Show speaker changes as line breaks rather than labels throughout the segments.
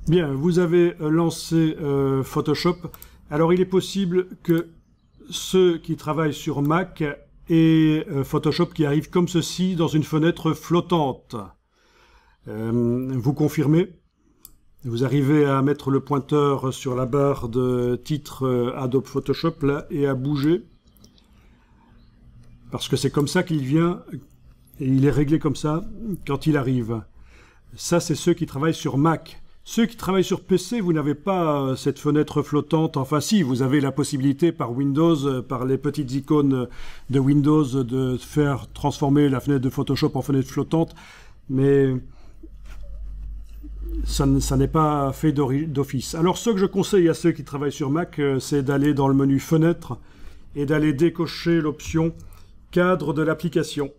Bien, vous avez lancé Photoshop. Alors, il est possible que ceux qui travaillent sur Mac aient Photoshop qui arrive comme ceci dans une fenêtre flottante. Vous confirmez? Vous arrivez à mettre le pointeur sur la barre de titre Adobe Photoshop là et à bouger. Parce que c'est comme ça qu'il vient et il est réglé comme ça quand il arrive. Ça, c'est ceux qui travaillent sur Mac. Ceux qui travaillent sur PC, vous n'avez pas cette fenêtre flottante. Enfin si, vous avez la possibilité par Windows, par les petites icônes de Windows, de faire transformer la fenêtre de Photoshop en fenêtre flottante. Mais ça n'est pas fait d'office. Alors ce que je conseille à ceux qui travaillent sur Mac, c'est d'aller dans le menu Fenêtre et d'aller décocher l'option Cadre de l'application.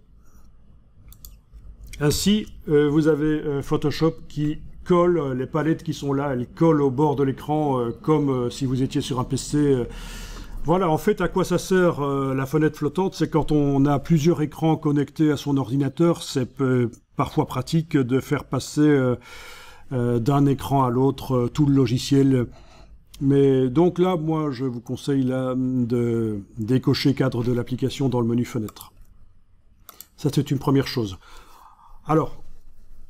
Ainsi, vous avez Photoshop qui colle, les palettes qui sont là, elles collent au bord de l'écran comme si vous étiez sur un PC. Voilà, en fait, à quoi ça sert la fenêtre flottante? C'est quand on a plusieurs écrans connectés à son ordinateur, c'est parfois pratique de faire passer d'un écran à l'autre tout le logiciel. Mais donc là, moi, je vous conseille là, de décocher cadre de l'application dans le menu fenêtre. Ça, c'est une première chose. Alors,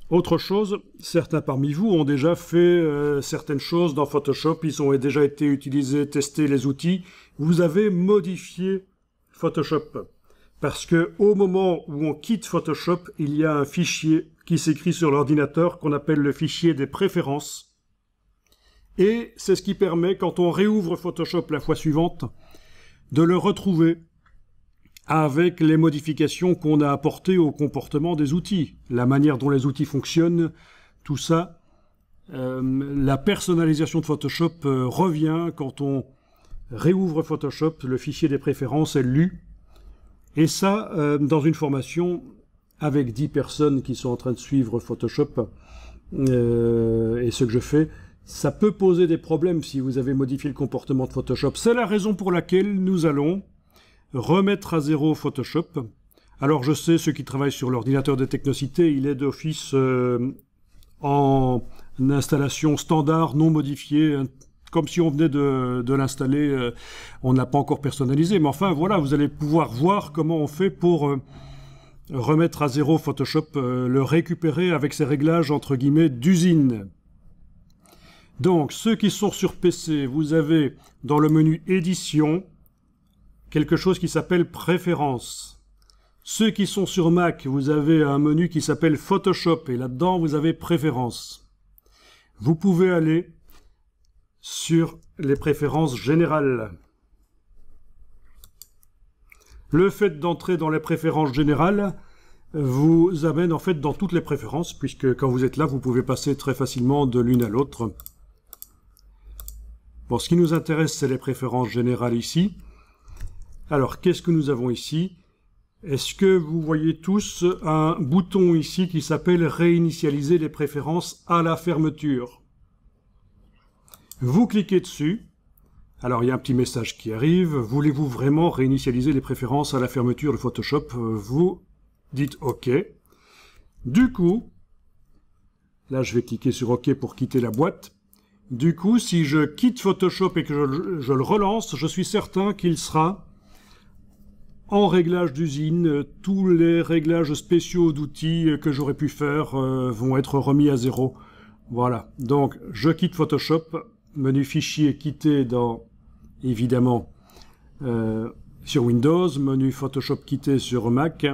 autre chose, certains parmi vous ont déjà fait certaines choses dans Photoshop, ils ont déjà été utilisés, testés les outils. Vous avez modifié Photoshop. Parce que au moment où on quitte Photoshop, il y a un fichier qui s'écrit sur l'ordinateur qu'on appelle le fichier des préférences. Et c'est ce qui permet, quand on réouvre Photoshop la fois suivante, de le retrouver avec les modifications qu'on a apportées au comportement des outils, la manière dont les outils fonctionnent, tout ça. La personnalisation de Photoshop revient quand on réouvre Photoshop, le fichier des préférences est lu. Et ça, dans une formation avec 10 personnes qui sont en train de suivre Photoshop, et ce que je fais, ça peut poser des problèmes si vous avez modifié le comportement de Photoshop. C'est la raison pour laquelle nous allons remettre à zéro Photoshop. Alors je sais, ceux qui travaillent sur l'ordinateur de Technocité, il est d'office en installation standard, non modifiée, comme si on venait de l'installer, on n'a pas encore personnalisé. Mais enfin voilà, vous allez pouvoir voir comment on fait pour remettre à zéro Photoshop, le récupérer avec ses réglages entre guillemets d'usine. Donc ceux qui sont sur PC, vous avez dans le menu Édition, quelque chose qui s'appelle Préférences. Ceux qui sont sur Mac, vous avez un menu qui s'appelle Photoshop et là-dedans vous avez Préférences. Vous pouvez aller sur les préférences générales. Le fait d'entrer dans les préférences générales vous amène en fait dans toutes les préférences puisque quand vous êtes là, vous pouvez passer très facilement de l'une à l'autre. Bon, ce qui nous intéresse, c'est les préférences générales ici. Alors, qu'est-ce que nous avons ici? Est-ce que vous voyez tous un bouton ici qui s'appelle « Réinitialiser les préférences à la fermeture ». Vous cliquez dessus. Alors, il y a un petit message qui arrive. Voulez-vous vraiment réinitialiser les préférences à la fermeture de Photoshop? Vous dites « OK ». Du coup, là, je vais cliquer sur « OK » pour quitter la boîte. Du coup, si je quitte Photoshop et que je le relance, je suis certain qu'il sera en réglage d'usine. Tous les réglages spéciaux d'outils que j'aurais pu faire vont être remis à zéro. Voilà. Donc, je quitte Photoshop. Menu fichier quitter dans, évidemment, sur Windows. Menu Photoshop quitter sur Mac.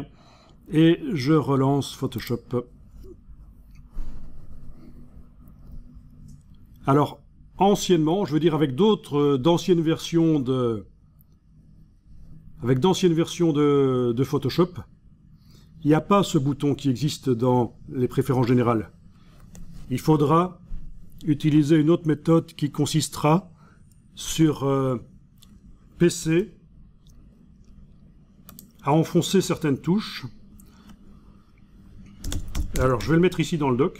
Et je relance Photoshop. Alors, anciennement, je veux dire avec d'anciennes versions de Photoshop, il n'y a pas ce bouton qui existe dans les préférences générales. Il faudra utiliser une autre méthode qui consistera sur PC à enfoncer certaines touches. Alors, je vais le mettre ici dans le doc.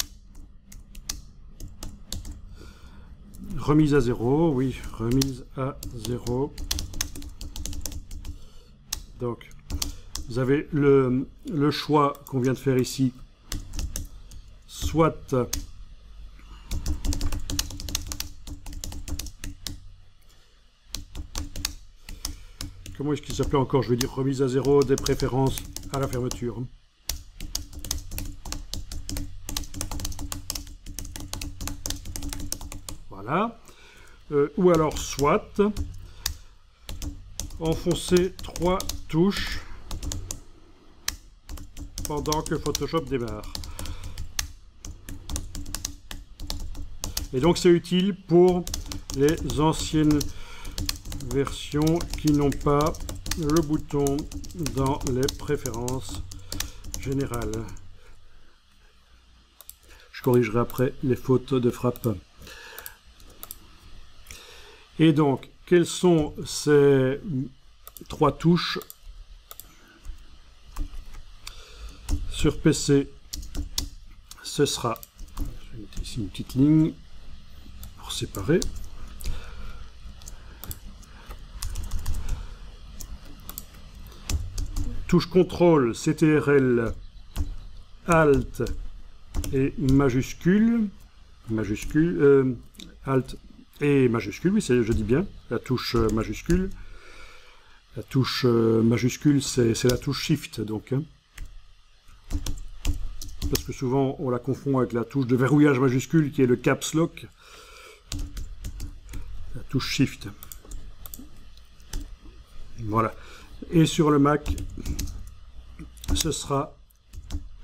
Remise à zéro, oui, remise à zéro. Donc, vous avez le choix qu'on vient de faire ici. Soit comment est-ce qu'il s'appelait encore? Je vais dire remise à zéro des préférences à la fermeture. Voilà. Ou alors soit enfoncer 3 touches pendant que Photoshop démarre. Et donc c'est utile pour les anciennes versions qui n'ont pas le bouton dans les préférences générales. Je corrigerai après les fautes de frappe. Et donc, quelles sont ces 3 touches? Sur PC, ce sera, je vais mettre ici une petite ligne pour séparer. Touche contrôle, CTRL, Alt et majuscule, Alt et majuscule, oui, je dis bien, la touche majuscule. La touche majuscule, c'est la touche Shift, donc. Hein. Parce que souvent, on la confond avec la touche de verrouillage majuscule, qui est le Caps Lock. La touche Shift. Voilà. Et sur le Mac, ce sera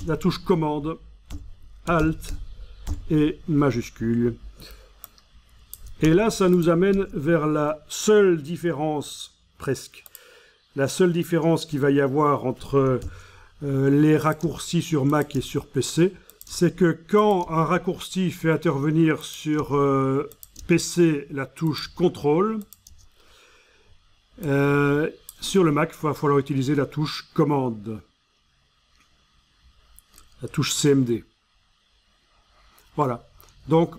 la touche commande, Alt et majuscule. Et là, ça nous amène vers la seule différence, presque, la seule différence qu'il va y avoir entre les raccourcis sur Mac et sur PC, c'est que quand un raccourci fait intervenir sur PC la touche contrôle, sur le Mac, il va falloir utiliser la touche commande, la touche CMD. Voilà. Donc,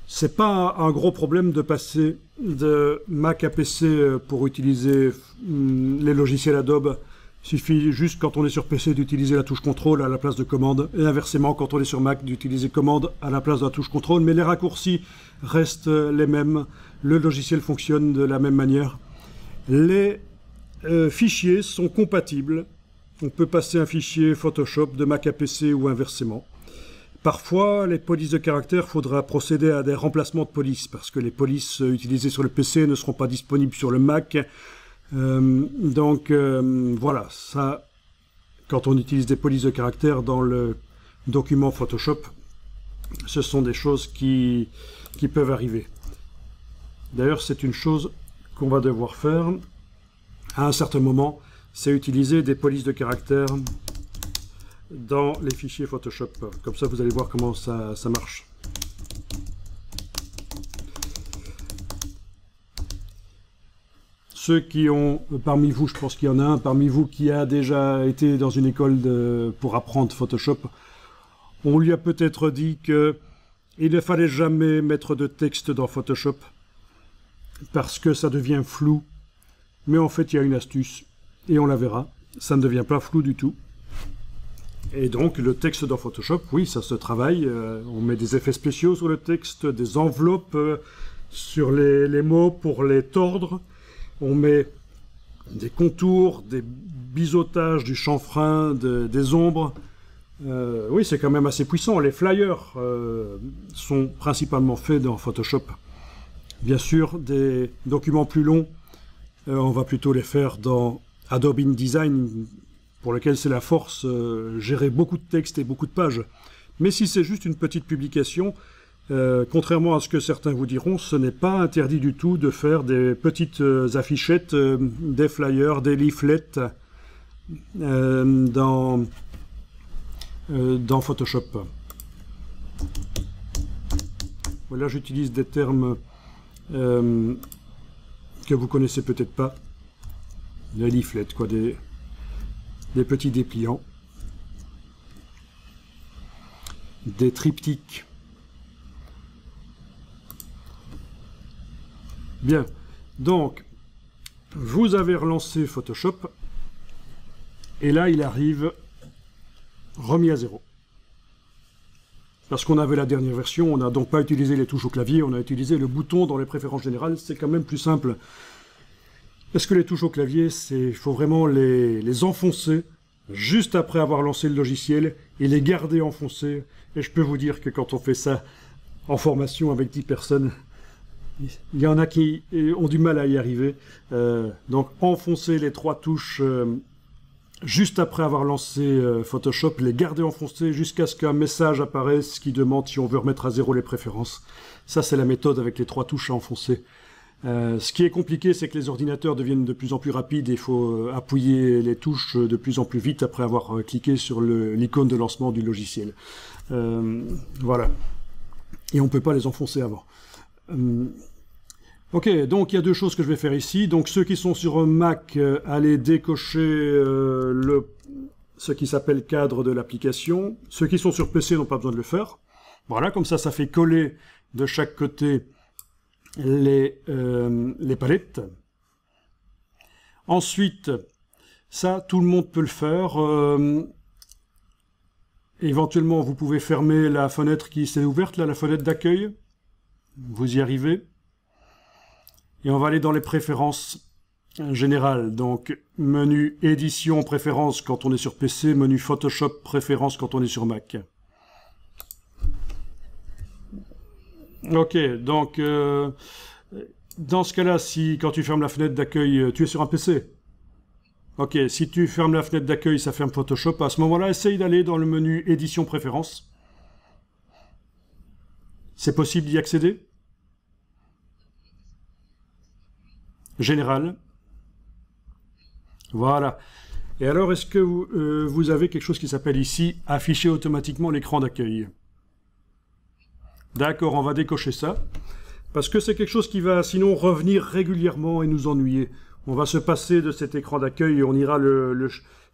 c'est pas un gros problème de passer de Mac à PC pour utiliser les logiciels Adobe. Il suffit juste, quand on est sur PC, d'utiliser la touche contrôle à la place de commande, et inversement, quand on est sur Mac, d'utiliser commande à la place de la touche contrôle. Mais les raccourcis restent les mêmes. Le logiciel fonctionne de la même manière. Les fichiers sont compatibles. On peut passer un fichier Photoshop de Mac à PC ou inversement. Parfois, les polices de caractère, il faudra procéder à des remplacements de polices, parce que les polices utilisées sur le PC ne seront pas disponibles sur le Mac. Voilà, ça, quand on utilise des polices de caractère dans le document Photoshop, ce sont des choses qui peuvent arriver. D'ailleurs, c'est une chose qu'on va devoir faire à un certain moment, c'est utiliser des polices de caractère dans les fichiers Photoshop. Comme ça, vous allez voir comment ça marche. Ceux qui ont, parmi vous, je pense qu'il y en a un parmi vous qui a déjà été dans une école pour apprendre Photoshop, on lui a peut-être dit qu'il ne fallait jamais mettre de texte dans Photoshop parce que ça devient flou. Mais en fait, il y a une astuce, et on la verra. Ça ne devient pas flou du tout. Et donc, le texte dans Photoshop, oui, ça se travaille. On met des effets spéciaux sur le texte, des enveloppes sur les mots pour les tordre. On met des contours, des biseautages du chanfrein, des ombres. Oui, c'est quand même assez puissant. Les flyers sont principalement faits dans Photoshop. Bien sûr, des documents plus longs, on va plutôt les faire dans Adobe InDesign, pour lequel c'est la force, gérer beaucoup de texte et beaucoup de pages. Mais si c'est juste une petite publication, contrairement à ce que certains vous diront, ce n'est pas interdit du tout de faire des petites affichettes, des flyers, des leaflets dans Photoshop. Voilà, j'utilise des termes que vous connaissez peut-être pas. Les leaflets, quoi, des petits dépliants. Des triptyques. Bien, donc, vous avez relancé Photoshop, et là, il arrive remis à zéro. Parce qu'on avait la dernière version, on n'a donc pas utilisé les touches au clavier, on a utilisé le bouton dans les préférences générales, c'est quand même plus simple. Parce que les touches au clavier, il faut vraiment les enfoncer juste après avoir lancé le logiciel et les garder enfoncés. Et je peux vous dire que quand on fait ça en formation avec 10 personnes, il y en a qui ont du mal à y arriver. Donc enfoncer les 3 touches juste après avoir lancé Photoshop, les garder enfoncés jusqu'à ce qu'un message apparaisse qui demande si on veut remettre à 0 les préférences. Ça, c'est la méthode avec les 3 touches à enfoncer. Ce qui est compliqué, c'est que les ordinateurs deviennent de plus en plus rapides et il faut appuyer les touches de plus en plus vite après avoir cliqué sur l'icône de lancement du logiciel. Voilà. Et on ne peut pas les enfoncer avant. Ok, donc il y a 2 choses que je vais faire ici. Donc ceux qui sont sur un Mac, allez décocher ce qui s'appelle cadre de l'application. Ceux qui sont sur PC n'ont pas besoin de le faire. Voilà, comme ça fait coller de chaque côté les palettes. Ensuite, ça, tout le monde peut le faire. Éventuellement, vous pouvez fermer la fenêtre qui s'est ouverte, là, la fenêtre d'accueil. Vous y arrivez. Et on va aller dans les préférences générales. Donc, menu édition, préférences quand on est sur PC, menu Photoshop, préférences quand on est sur Mac. Ok, donc, dans ce cas-là, si quand tu fermes la fenêtre d'accueil, tu es sur un PC. Ok, si tu fermes la fenêtre d'accueil, ça ferme Photoshop. À ce moment-là, essaye d'aller dans le menu édition, préférences. C'est possible d'y accéder? Général. Voilà. Et alors, est-ce que vous avez quelque chose qui s'appelle ici « Afficher automatiquement l'écran d'accueil ». D'accord, on va décocher ça. Parce que c'est quelque chose qui va sinon revenir régulièrement et nous ennuyer. On va se passer de cet écran d'accueil et on ira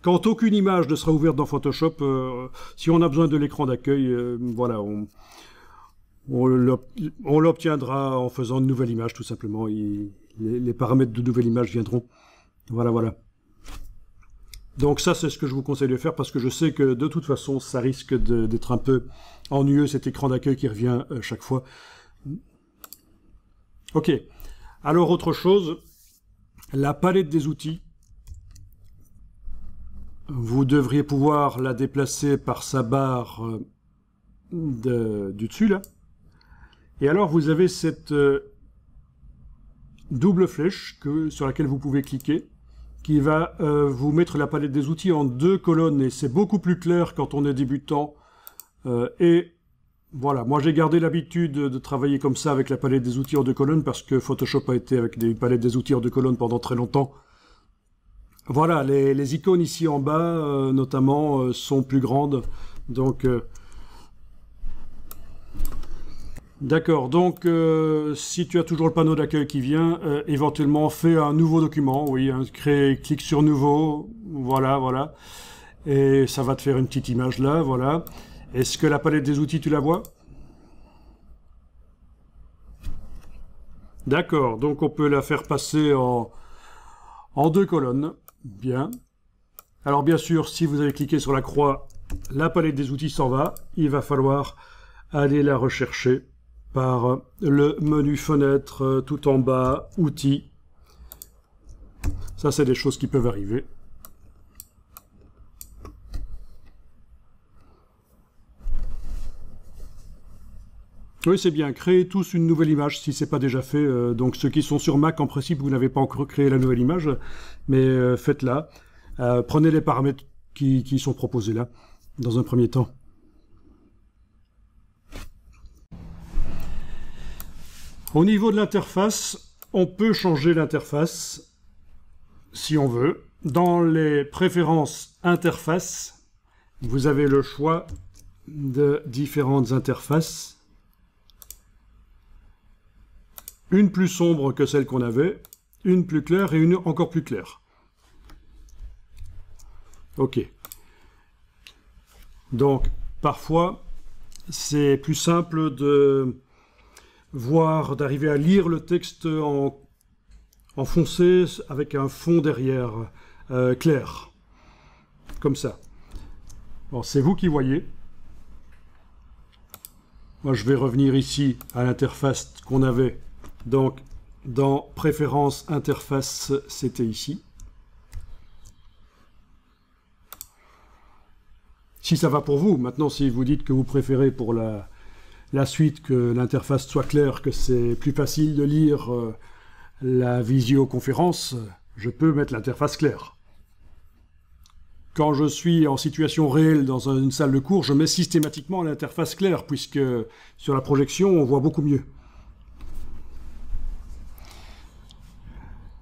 quand aucune image ne sera ouverte dans Photoshop, si on a besoin de l'écran d'accueil, voilà, on l'obtiendra en faisant une nouvelle image, tout simplement. Les paramètres de nouvelle image viendront. Voilà, voilà. Donc ça, c'est ce que je vous conseille de faire, parce que je sais que de toute façon, ça risque d'être un peu ennuyeux, cet écran d'accueil qui revient chaque fois. Ok. Alors, autre chose, la palette des outils. Vous devriez pouvoir la déplacer par sa barre du dessus, là. Et alors, vous avez cette double flèche sur laquelle vous pouvez cliquer, qui va vous mettre la palette des outils en 2 colonnes, et c'est beaucoup plus clair quand on est débutant. Et voilà, moi j'ai gardé l'habitude de travailler comme ça avec la palette des outils en 2 colonnes, parce que Photoshop a été avec des palettes des outils en 2 colonnes pendant très longtemps. Voilà, les icônes ici en bas, notamment, sont plus grandes, donc... D'accord, donc si tu as toujours le panneau d'accueil qui vient, éventuellement fais un nouveau document, oui, hein, clique sur nouveau, voilà, voilà, et ça va te faire une petite image là, voilà. Est-ce que la palette des outils, tu la vois? D'accord, donc on peut la faire passer en 2 colonnes, bien. Alors bien sûr, si vous avez cliqué sur la croix, la palette des outils s'en va, il va falloir aller la rechercher par le menu fenêtre tout en bas, outils. Ça, c'est des choses qui peuvent arriver. Oui, c'est bien. Créez tous une nouvelle image si ce n'est pas déjà fait. Donc, ceux qui sont sur Mac, en principe, vous n'avez pas encore créé la nouvelle image, mais faites-la. Prenez les paramètres qui sont proposés là, dans un premier temps. Au niveau de l'interface, on peut changer l'interface si on veut. Dans les préférences interface, vous avez le choix de différentes interfaces. Une plus sombre que celle qu'on avait, une plus claire et une encore plus claire. Ok. Donc, parfois, c'est plus simple de d'arriver à lire le texte en foncé avec un fond derrière clair, comme ça. Bon, c'est vous qui voyez. Moi, je vais revenir ici à l'interface qu'on avait. Donc, dans Préférences, Interface, c'était ici. Si ça va pour vous, maintenant si vous dites que vous préférez pour la suite que l'interface soit claire, que c'est plus facile de lire la visioconférence, je peux mettre l'interface claire. Quand je suis en situation réelle dans une salle de cours, je mets systématiquement l'interface claire, puisque sur la projection, on voit beaucoup mieux.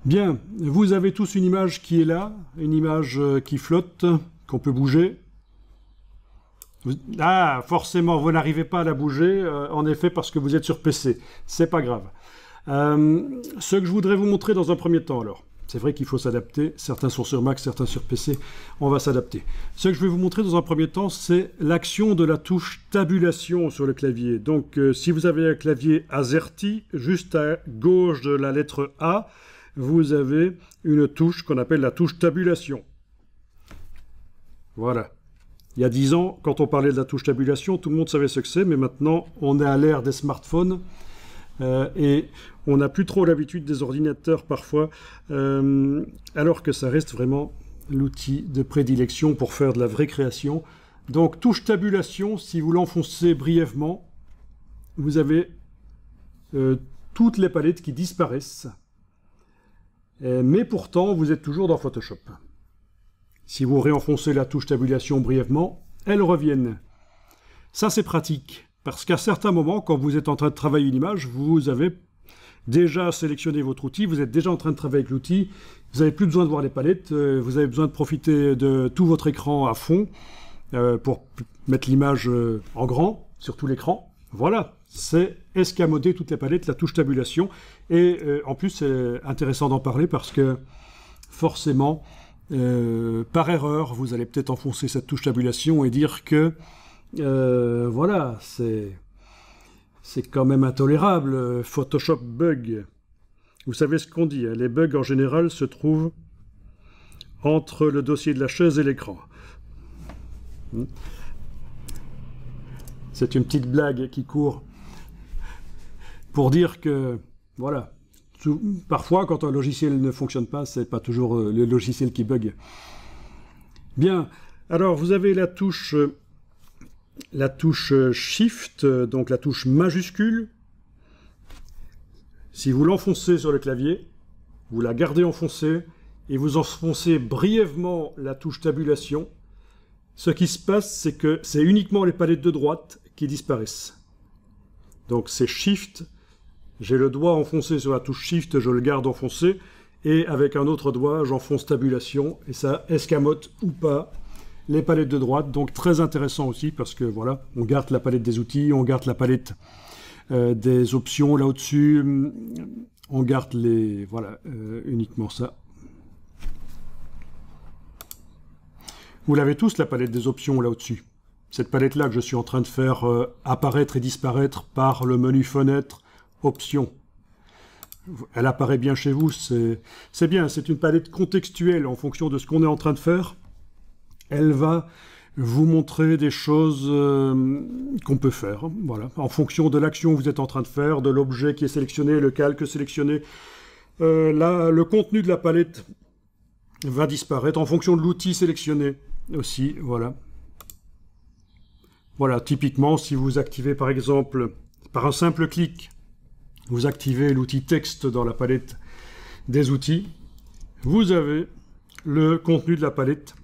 Bien, vous avez tous une image qui est là, une image qui flotte, qu'on peut bouger. Ah, forcément, vous n'arrivez pas à la bouger, en effet, parce que vous êtes sur PC. C'est pas grave. Ce que je voudrais vous montrer dans un premier temps, alors. C'est vrai qu'il faut s'adapter. Certains sont sur Mac, certains sur PC. On va s'adapter. Ce que je vais vous montrer dans un premier temps, c'est l'action de la touche tabulation sur le clavier. Donc, si vous avez un clavier AZERTY, juste à gauche de la lettre A, vous avez une touche qu'on appelle la touche tabulation. Voilà. Il y a 10 ans, quand on parlait de la touche tabulation, tout le monde savait ce que c'est, mais maintenant, on est à l'ère des smartphones et on n'a plus trop l'habitude des ordinateurs parfois, alors que ça reste vraiment l'outil de prédilection pour faire de la vraie création. Donc, touche tabulation, si vous l'enfoncez brièvement, vous avez toutes les palettes qui disparaissent, mais pourtant, vous êtes toujours dans Photoshop. Si vous réenfoncez la touche tabulation brièvement, elles reviennent. Ça, c'est pratique, parce qu'à certains moments, quand vous êtes en train de travailler une image, vous avez déjà sélectionné votre outil, vous êtes déjà en train de travailler avec l'outil, vous n'avez plus besoin de voir les palettes, vous avez besoin de profiter de tout votre écran à fond pour mettre l'image en grand sur tout l'écran. Voilà, c'est escamoder toutes les palettes, la touche tabulation. Et en plus, c'est intéressant d'en parler parce que forcément, par erreur, vous allez peut-être enfoncer cette touche tabulation et dire que voilà, c'est quand même intolérable. Photoshop bug. Vous savez ce qu'on dit, hein, les bugs en général se trouvent entre le dossier de la chaise et l'écran. C'est une petite blague qui court pour dire que, voilà, parfois quand un logiciel ne fonctionne pas, c'est pas toujours le logiciel qui bug. Bien, alors vous avez la touche Shift, donc la touche majuscule. Si vous l'enfoncez sur le clavier, vous la gardez enfoncée et vous enfoncez brièvement la touche tabulation, ce qui se passe, c'est que c'est uniquement les palettes de droite qui disparaissent. Donc c'est Shift, j'ai le doigt enfoncé sur la touche Shift, je le garde enfoncé, et avec un autre doigt, j'enfonce tabulation, et ça escamote ou pas les palettes de droite. Donc très intéressant aussi, parce que voilà, on garde la palette des outils, on garde la palette des options là au-dessus, on garde les... voilà, uniquement ça. Vous l'avez tous, la palette des options là au-dessus. Cette palette-là que je suis en train de faire apparaître et disparaître par le menu Fenêtre, Options. Elle apparaît bien chez vous, c'est bien, c'est une palette contextuelle en fonction de ce qu'on est en train de faire. Elle va vous montrer des choses qu'on peut faire, voilà, en fonction de l'action que vous êtes en train de faire, de l'objet qui est sélectionné, le calque sélectionné. Là, le contenu de la palette va disparaître en fonction de l'outil sélectionné aussi, voilà. Voilà, typiquement, si vous activez par exemple, par un simple clic, vous activez l'outil texte dans la palette des outils, vous avez le contenu de la palette,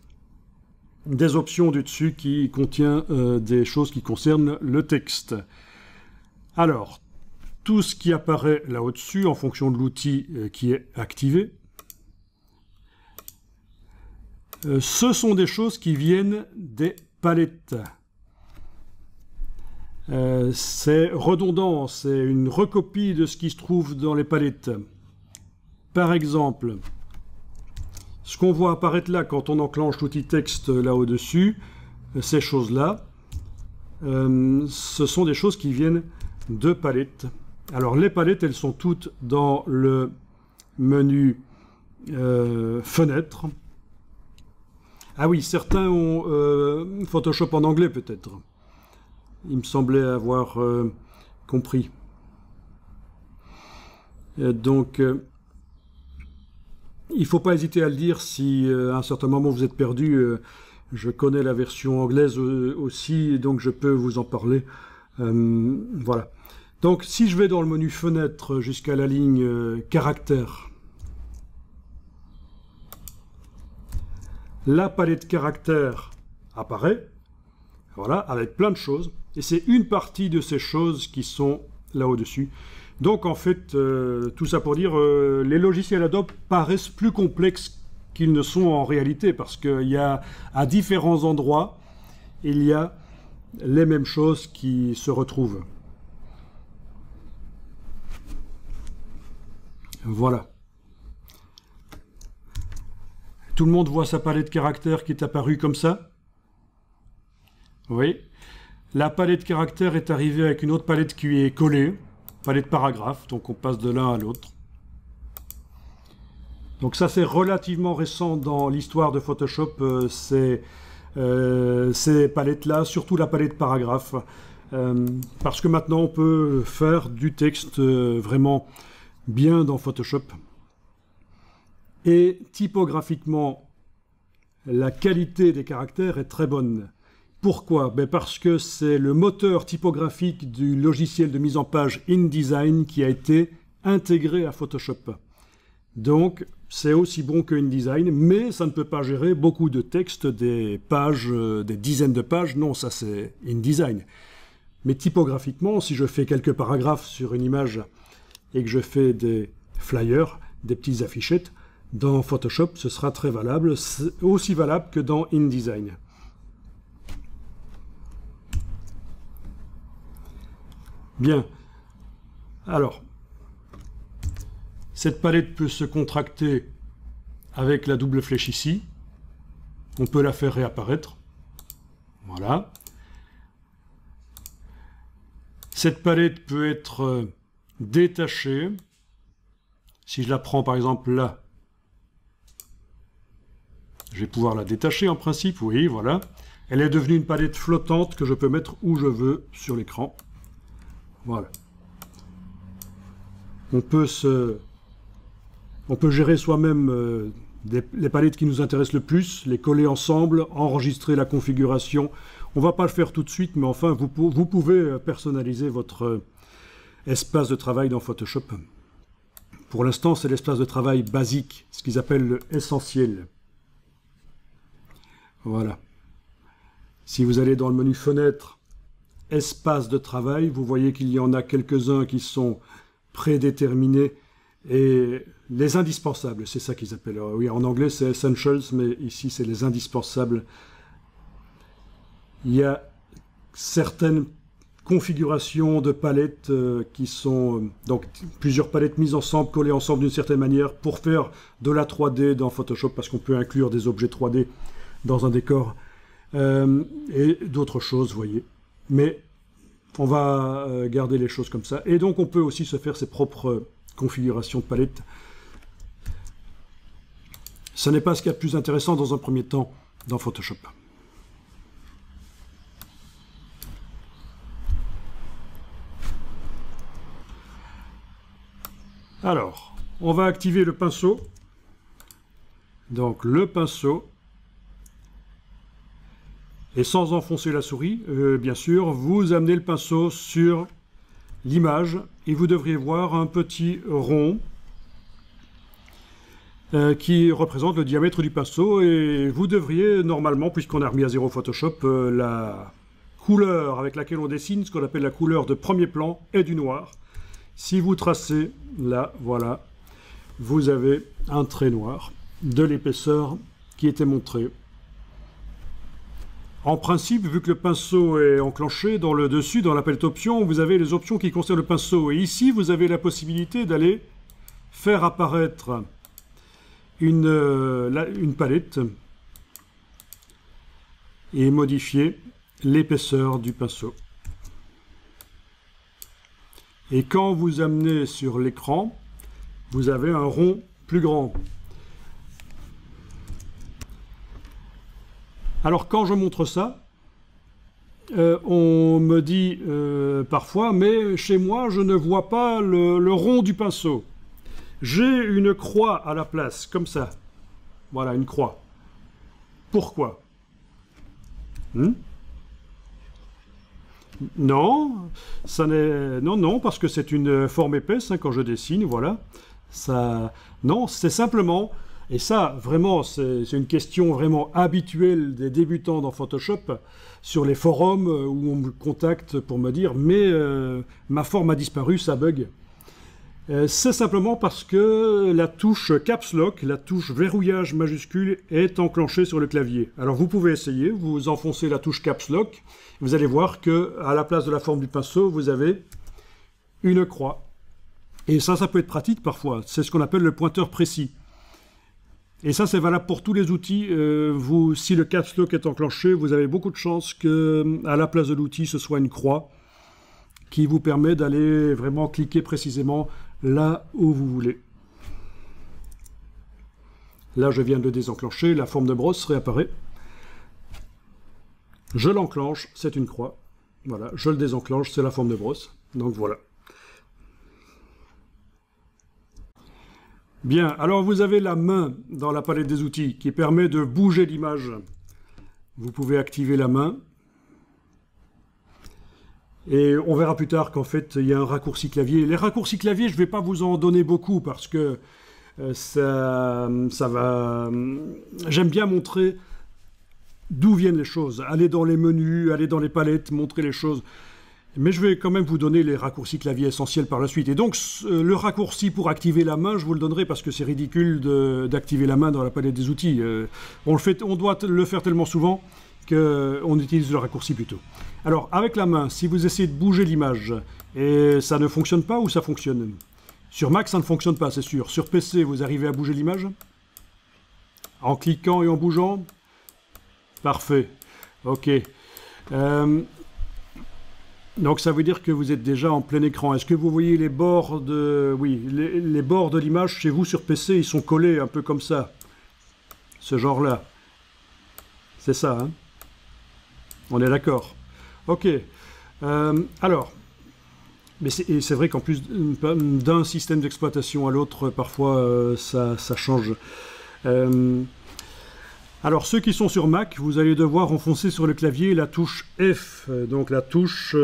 des options du dessus qui contient des choses qui concernent le texte. Alors, tout ce qui apparaît là au-dessus, en fonction de l'outil qui est activé, ce sont des choses qui viennent des palettes. C'est redondant, c'est une recopie de ce qui se trouve dans les palettes. Par exemple, ce qu'on voit apparaître là quand on enclenche l'outil texte là au-dessus, ces choses-là, ce sont des choses qui viennent de palettes. Alors les palettes, elles sont toutes dans le menu Fenêtre. Ah oui, certains ont Photoshop en anglais peut-être. Il me semblait avoir compris. Donc, il ne faut pas hésiter à le dire si à un certain moment vous êtes perdu. Je connais la version anglaise aussi, donc je peux vous en parler. Voilà. Donc, si je vais dans le menu fenêtre jusqu'à la ligne caractères, la palette caractères apparaît, voilà, avec plein de choses. Et c'est une partie de ces choses qui sont là au-dessus. Donc, en fait, tout ça pour dire, les logiciels Adobe paraissent plus complexes qu'ils ne sont en réalité, parce qu'il y a, à différents endroits, il y a les mêmes choses qui se retrouvent. Voilà. Tout le monde voit sa palette caractères qui est apparue comme ça? Oui. La palette caractères est arrivée avec une autre palette qui est collée, palette paragraphe, donc on passe de l'un à l'autre. Donc ça c'est relativement récent dans l'histoire de Photoshop, ces palettes-là, surtout la palette paragraphe, parce que maintenant on peut faire du texte vraiment bien dans Photoshop. Et typographiquement, la qualité des caractères est très bonne. Pourquoi? Ben parce que c'est le moteur typographique du logiciel de mise en page InDesign qui a été intégré à Photoshop. Donc, c'est aussi bon que InDesign, mais ça ne peut pas gérer beaucoup de textes, des pages, des dizaines de pages. Non, ça c'est InDesign. Mais typographiquement, si je fais quelques paragraphes sur une image et que je fais des flyers, des petites affichettes, dans Photoshop, ce sera très valable, aussi valable que dans InDesign. Bien. Alors, cette palette peut se contracter avec la double flèche ici. On peut la faire réapparaître. Voilà. Cette palette peut être détachée. Si je la prends par exemple là, je vais pouvoir la détacher en principe. Oui, voilà. Elle est devenue une palette flottante que je peux mettre où je veux sur l'écran. Voilà. On peut gérer soi-même les palettes qui nous intéressent le plus, les coller ensemble, enregistrer la configuration. On ne va pas le faire tout de suite, mais enfin, vous pouvez personnaliser votre espace de travail dans Photoshop. Pour l'instant, c'est l'espace de travail basique, ce qu'ils appellent le essentiel. Voilà. Si vous allez dans le menu fenêtre, espace de travail, vous voyez qu'il y en a quelques-uns qui sont prédéterminés et les indispensables, c'est ça qu'ils appellent. Oui, en anglais c'est essentials, mais ici c'est les indispensables. Il y a certaines configurations de palettes qui sont donc plusieurs palettes mises ensemble, collées ensemble d'une certaine manière pour faire de la 3D dans Photoshop, parce qu'on peut inclure des objets 3D dans un décor et d'autres choses, vous voyez. Mais on va garder les choses comme ça. Et donc on peut aussi se faire ses propres configurations de palettes. Ce n'est pas ce qu'il y a de plus intéressant dans un premier temps dans Photoshop. Alors, on va activer le pinceau. Donc le pinceau. Et sans enfoncer la souris, bien sûr, vous amenez le pinceau sur l'image et vous devriez voir un petit rond qui représente le diamètre du pinceau. Et vous devriez, normalement, puisqu'on a remis à zéro Photoshop, la couleur avec laquelle on dessine, ce qu'on appelle la couleur de premier plan, est du noir. Si vous tracez là, voilà, vous avez un trait noir de l'épaisseur qui était montrée. En principe, vu que le pinceau est enclenché dans le dessus, dans la palette options, vous avez les options qui concernent le pinceau. Et ici, vous avez la possibilité d'aller faire apparaître une palette et modifier l'épaisseur du pinceau. Et quand vous amenez sur l'écran, vous avez un rond plus grand. Alors quand je montre ça, on me dit parfois, mais chez moi je ne vois pas le rond du pinceau. j'ai une croix à la place, comme ça. Voilà, une croix. Pourquoi? Non, non, parce que c'est une forme épaisse hein, quand je dessine, voilà. Ça, non, c'est simplement, et ça, vraiment, c'est une question vraiment habituelle des débutants dans Photoshop, sur les forums où on me contacte pour me dire, mais ma forme a disparu, ça bug. C'est simplement parce que la touche Caps Lock, la touche verrouillage majuscule, est enclenchée sur le clavier. Alors vous pouvez essayer, vous enfoncez la touche Caps Lock, vous allez voir que à la place de la forme du pinceau, vous avez une croix. Et ça peut être pratique parfois. C'est ce qu'on appelle le pointeur précis. Et ça, c'est valable pour tous les outils. Si le Caps Lock est enclenché, vous avez beaucoup de chances que à la place de l'outil, ce soit une croix qui vous permet d'aller vraiment cliquer précisément là où vous voulez. Là, je viens de le désenclencher, la forme de brosse réapparaît. Je l'enclenche, c'est une croix. Voilà, je le désenclenche, c'est la forme de brosse. Donc voilà. Bien, alors vous avez la main dans la palette des outils qui permet de bouger l'image. Vous pouvez activer la main. Et on verra plus tard qu'en fait, il y a un raccourci clavier. Les raccourcis clavier, je ne vais pas vous en donner beaucoup parce que ça va... J'aime bien montrer d'où viennent les choses. Aller dans les menus, aller dans les palettes, montrer les choses. Mais je vais quand même vous donner les raccourcis clavier essentiels par la suite. Et donc, le raccourci pour activer la main, je vous le donnerai parce que c'est ridicule d'activer la main dans la palette des outils. On doit le faire tellement souvent qu'on utilise le raccourci plutôt. Alors, avec la main, si vous essayez de bouger l'image, et ça ne fonctionne pas ou ça fonctionne? Sur Mac, ça ne fonctionne pas, c'est sûr. Sur PC, vous arrivez à bouger l'image? En cliquant et en bougeant? Parfait. OK. Donc, ça veut dire que vous êtes déjà en plein écran. Est-ce que vous voyez les bords de... Oui, les bords de l'image chez vous sur PC, ils sont collés un peu comme ça. Ce genre-là. C'est ça, hein? On est d'accord. Ok. Alors, mais c'est vrai qu'en plus d'un système d'exploitation à l'autre, parfois ça change. Alors, ceux qui sont sur Mac, vous allez devoir enfoncer sur le clavier la touche F. Donc la touche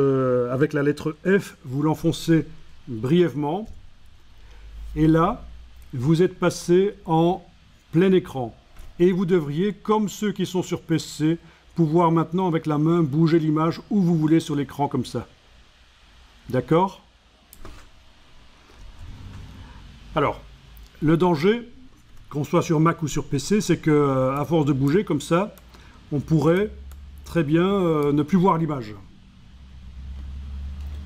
avec la lettre F, vous l'enfoncez brièvement. Et là, vous êtes passé en plein écran. Et vous devriez, comme ceux qui sont sur PC, pouvoir maintenant, avec la main, bouger l'image où vous voulez sur l'écran, comme ça. D'accord? Alors, le danger, qu'on soit sur Mac ou sur PC, c'est que à force de bouger comme ça, on pourrait très bien ne plus voir l'image.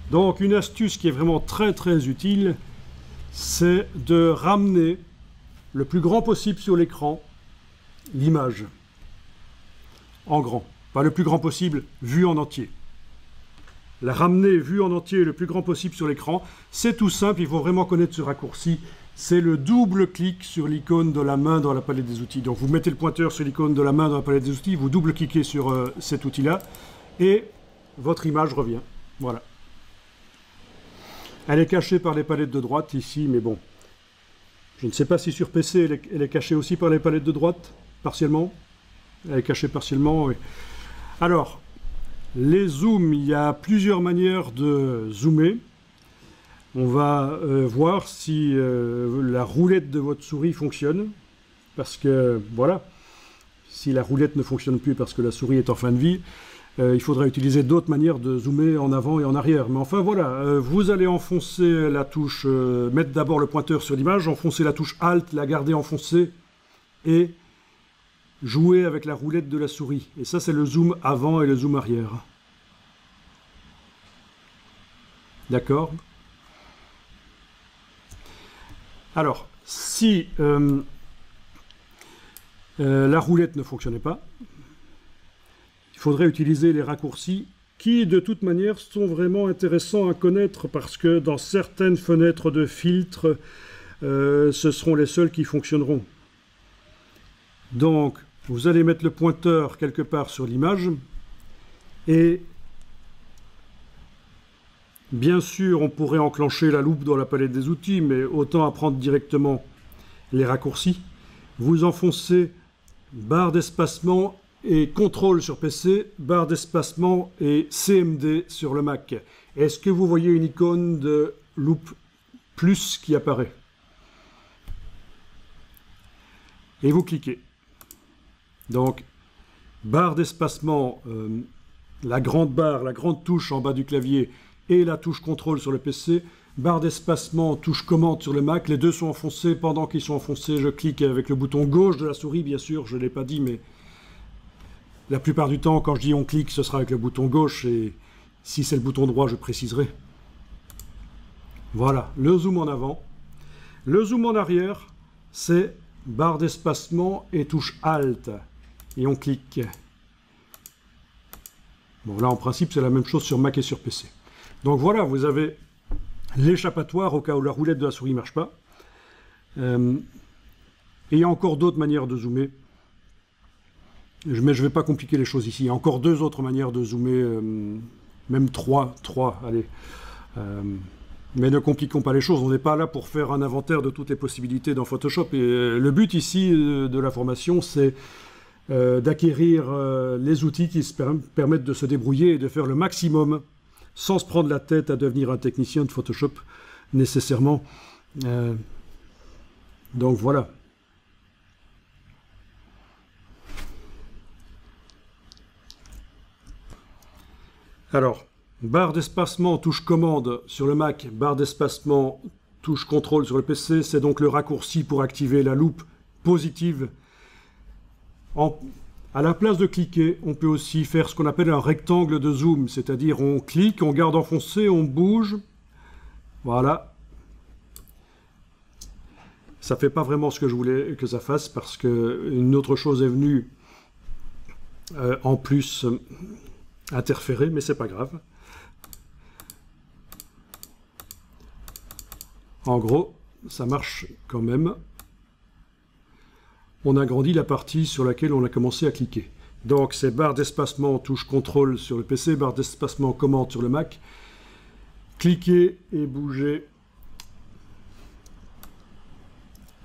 Donc, une astuce qui est vraiment très très utile, c'est de ramener le plus grand possible sur l'écran l'image. En grand, pas le plus grand possible, vue en entier. La ramener vue en entier le plus grand possible sur l'écran, c'est tout simple, il faut vraiment connaître ce raccourci. C'est le double clic sur l'icône de la main dans la palette des outils. Donc vous mettez le pointeur sur l'icône de la main dans la palette des outils, vous double-cliquez sur cet outil-là, et votre image revient. Voilà. Elle est cachée par les palettes de droite ici, mais bon. Je ne sais pas si sur PC elle est cachée aussi par les palettes de droite, partiellement. Elle est cachée partiellement, oui. Alors, les zooms, il y a plusieurs manières de zoomer. On va voir si la roulette de votre souris fonctionne. Parce que, voilà, si la roulette ne fonctionne plus parce que la souris est en fin de vie, il faudra utiliser d'autres manières de zoomer en avant et en arrière. Mais enfin, voilà, vous allez enfoncer la touche, mettre d'abord le pointeur sur l'image, enfoncer la touche Alt, la garder enfoncée, et jouer avec la roulette de la souris. Et ça, c'est le zoom avant et le zoom arrière. D'accord? Alors, si la roulette ne fonctionnait pas, il faudrait utiliser les raccourcis qui, de toute manière, sont vraiment intéressants à connaître parce que dans certaines fenêtres de filtre, ce seront les seuls qui fonctionneront. Donc, vous allez mettre le pointeur quelque part sur l'image et Bien sûr, on pourrait enclencher la loupe dans la palette des outils, mais autant apprendre directement les raccourcis. Vous enfoncez barre d'espacement et contrôle sur PC, barre d'espacement et CMD sur le Mac. Est-ce que vous voyez une icône de loupe plus qui apparaît? Et vous cliquez. Donc, barre d'espacement, la grande touche en bas du clavier et la touche contrôle sur le PC. Barre d'espacement, touche commande sur le Mac. Les deux sont enfoncés. Pendant qu'ils sont enfoncés, je clique avec le bouton gauche de la souris, bien sûr. Je ne l'ai pas dit, mais la plupart du temps, quand je dis on clique, ce sera avec le bouton gauche. Et si c'est le bouton droit, je préciserai. Voilà, le zoom en avant. Le zoom en arrière, c'est barre d'espacement et touche Alt. Et on clique. Bon, là, en principe, c'est la même chose sur Mac et sur PC. Donc voilà, vous avez l'échappatoire au cas où la roulette de la souris ne marche pas. Et il y a encore d'autres manières de zoomer. Mais je ne vais pas compliquer les choses ici. Il y a encore deux autres manières de zoomer, même trois, allez. Mais ne compliquons pas les choses. On n'est pas là pour faire un inventaire de toutes les possibilités dans Photoshop. Et le but ici de la formation, c'est d'acquérir les outils qui permettent de se débrouiller et de faire le maximum sans se prendre la tête à devenir un technicien de Photoshop nécessairement. Donc voilà. Alors, barre d'espacement, touche commande sur le Mac, barre d'espacement, touche contrôle sur le PC, c'est donc le raccourci pour activer la loupe positive. À la place de cliquer, on peut aussi faire ce qu'on appelle un rectangle de zoom, c'est-à-dire on clique, on garde enfoncé, on bouge. Voilà. Ça ne fait pas vraiment ce que je voulais que ça fasse parce qu'une autre chose est venue en plus interférer, mais c'est pas grave. En gros, ça marche quand même. On agrandit la partie sur laquelle on a commencé à cliquer. Donc c'est barre d'espacement, touche contrôle sur le PC, barre d'espacement, commande sur le Mac. Cliquez et bougez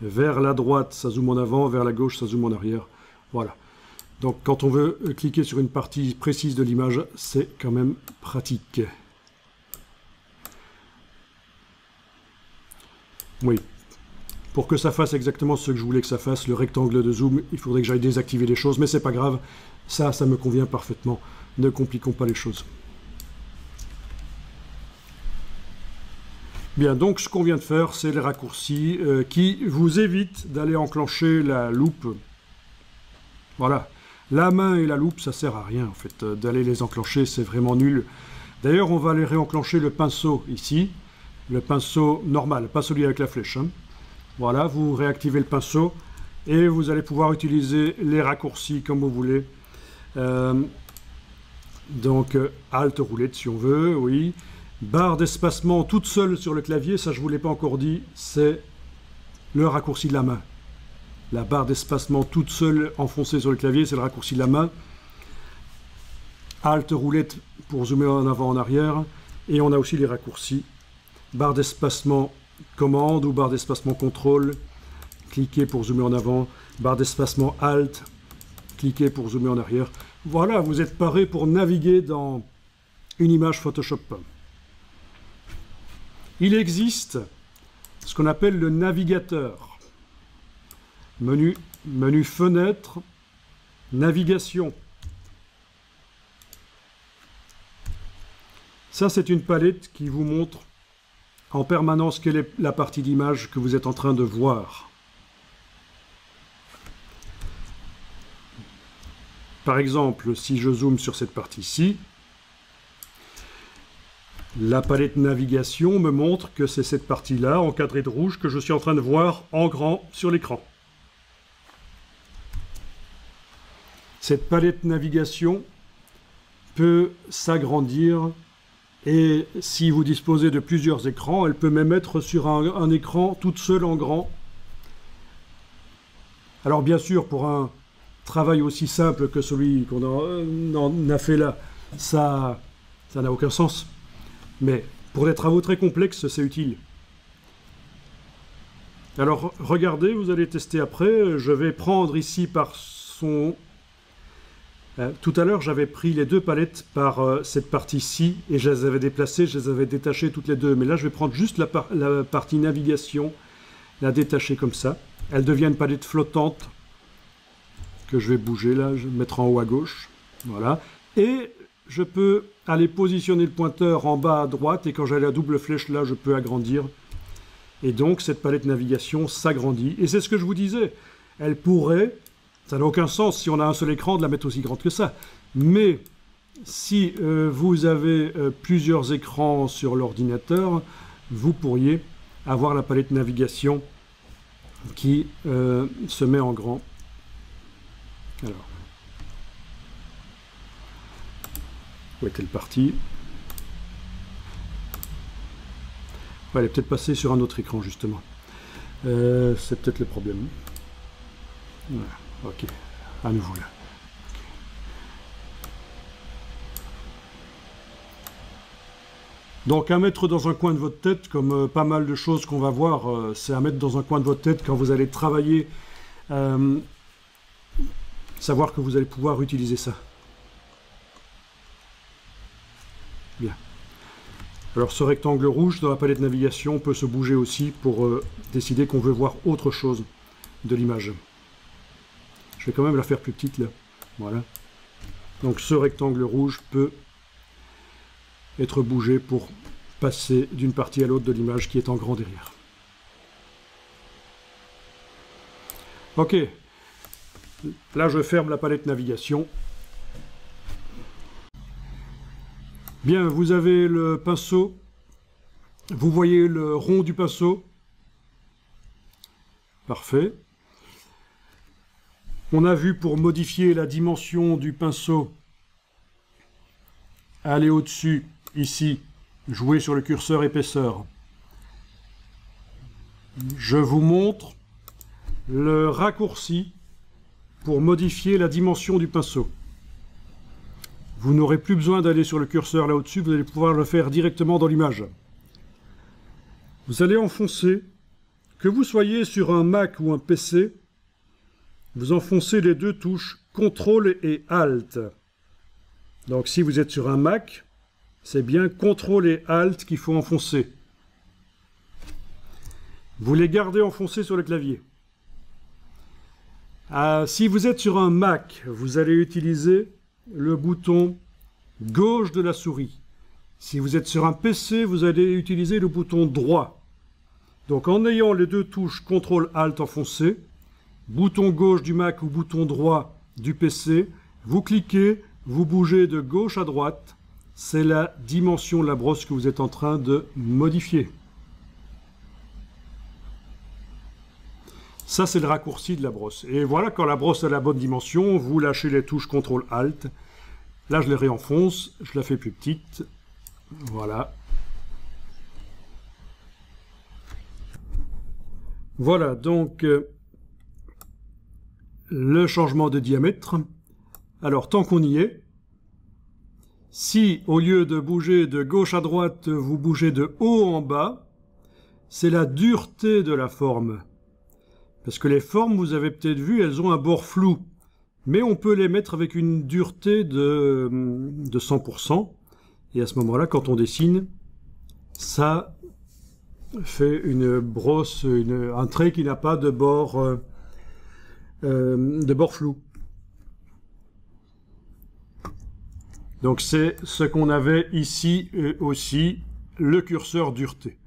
vers la droite, ça zoome en avant, vers la gauche, ça zoome en arrière. Voilà. Donc quand on veut cliquer sur une partie précise de l'image, c'est quand même pratique. Oui. Pour que ça fasse exactement ce que je voulais que ça fasse, le rectangle de zoom, il faudrait que j'aille désactiver les choses, mais c'est pas grave, ça me convient parfaitement. Ne compliquons pas les choses. Bien, donc ce qu'on vient de faire, c'est les raccourcis qui vous évitent d'aller enclencher la loupe. Voilà. La main et la loupe, ça sert à rien, en fait. D'aller les enclencher, c'est vraiment nul. D'ailleurs, on va aller réenclencher le pinceau ici. Le pinceau normal, pas celui avec la flèche, hein. Voilà, vous réactivez le pinceau et vous allez pouvoir utiliser les raccourcis comme vous voulez. Donc, Alt roulette si on veut, oui. Barre d'espacement toute seule sur le clavier, ça je ne vous l'ai pas encore dit, c'est le raccourci de la main. La barre d'espacement toute seule enfoncée sur le clavier, c'est le raccourci de la main. Alt roulette pour zoomer en avant, en arrière. Et on a aussi les raccourcis. Barre d'espacement commande ou barre d'espacement contrôle, cliquez pour zoomer en avant, barre d'espacement Alt, cliquez pour zoomer en arrière. Voilà, vous êtes paré pour naviguer dans une image Photoshop. Il existe ce qu'on appelle le navigateur. Menu fenêtre, navigation. Ça, c'est une palette qui vous montre en permanence quelle est la partie d'image que vous êtes en train de voir. Par exemple, si je zoome sur cette partie-ci, la palette navigation me montre que c'est cette partie-là, encadrée de rouge, que je suis en train de voir en grand sur l'écran. Cette palette navigation peut s'agrandir et si vous disposez de plusieurs écrans, elle peut même être sur un écran toute seule en grand. Alors bien sûr, pour un travail aussi simple que celui qu'on a fait là, ça n'a aucun sens. Mais Pour des travaux très complexes, c'est utile. Alors, regardez, vous allez tester après. Je vais prendre ici par son... tout à l'heure, j'avais pris les deux palettes par cette partie-ci, et je les avais déplacées, je les avais détachées toutes les deux. Mais là, je vais prendre juste la partie navigation, la détacher comme ça. Elle devient une palette flottante, que je vais bouger là, je vais mettre en haut à gauche. Voilà. Et je peux aller positionner le pointeur en bas à droite, et quand j'ai la double flèche là, je peux agrandir. Et donc, cette palette navigation s'agrandit. Et c'est ce que je vous disais. Elle pourrait, ça n'a aucun sens si on a un seul écran de la mettre aussi grande que ça. Mais si vous avez plusieurs écrans sur l'ordinateur, vous pourriez avoir la palette navigation qui se met en grand. Alors, où est-elle partie? Ouais, elle est peut-être passée sur un autre écran, justement. C'est peut-être le problème. Voilà, ok. À nouveau, là. Donc, à mettre dans un coin de votre tête, comme pas mal de choses qu'on va voir, c'est à mettre dans un coin de votre tête quand vous allez travailler, savoir que vous allez pouvoir utiliser ça. Bien. Alors ce rectangle rouge dans la palette navigation peut se bouger aussi pour décider qu'on veut voir autre chose de l'image. Je vais quand même la faire plus petite là. Voilà. Donc ce rectangle rouge peut être bougé pour passer d'une partie à l'autre de l'image qui est en grand derrière. Ok. Là je ferme la palette navigation. Bien, vous avez le pinceau, vous voyez le rond du pinceau. Parfait. On a vu pour modifier la dimension du pinceau, aller au-dessus, ici, jouer sur le curseur épaisseur. Je vous montre le raccourci pour modifier la dimension du pinceau. Vous n'aurez plus besoin d'aller sur le curseur là au-dessus, vous allez pouvoir le faire directement dans l'image. Vous allez enfoncer, que vous soyez sur un Mac ou un PC, vous enfoncez les deux touches CTRL et ALT. Donc si vous êtes sur un Mac, c'est bien CTRL et ALT qu'il faut enfoncer. Vous les gardez enfoncés sur le clavier. Si vous êtes sur un Mac, vous allez utiliser le bouton gauche de la souris. Si vous êtes sur un PC, vous allez utiliser le bouton droit. Donc en ayant les deux touches CTRL-ALT enfoncées, bouton gauche du Mac ou bouton droit du PC, vous cliquez, vous bougez de gauche à droite. C'est la dimension de la brosse que vous êtes en train de modifier. Ça, c'est le raccourci de la brosse. Et voilà, quand la brosse a la bonne dimension, vous lâchez les touches CTRL-ALT. Là, je les réenfonce, je la fais plus petite. Voilà. Voilà, donc, le changement de diamètre. Alors, tant qu'on y est, si, au lieu de bouger de gauche à droite, vous bougez de haut en bas, c'est la dureté de la forme. Parce que les formes, vous avez peut-être vu, elles ont un bord flou. Mais on peut les mettre avec une dureté de 100%. Et à ce moment-là, quand on dessine, ça fait une brosse, un trait qui n'a pas de bord flou. Donc c'est ce qu'on avait ici aussi, le curseur dureté.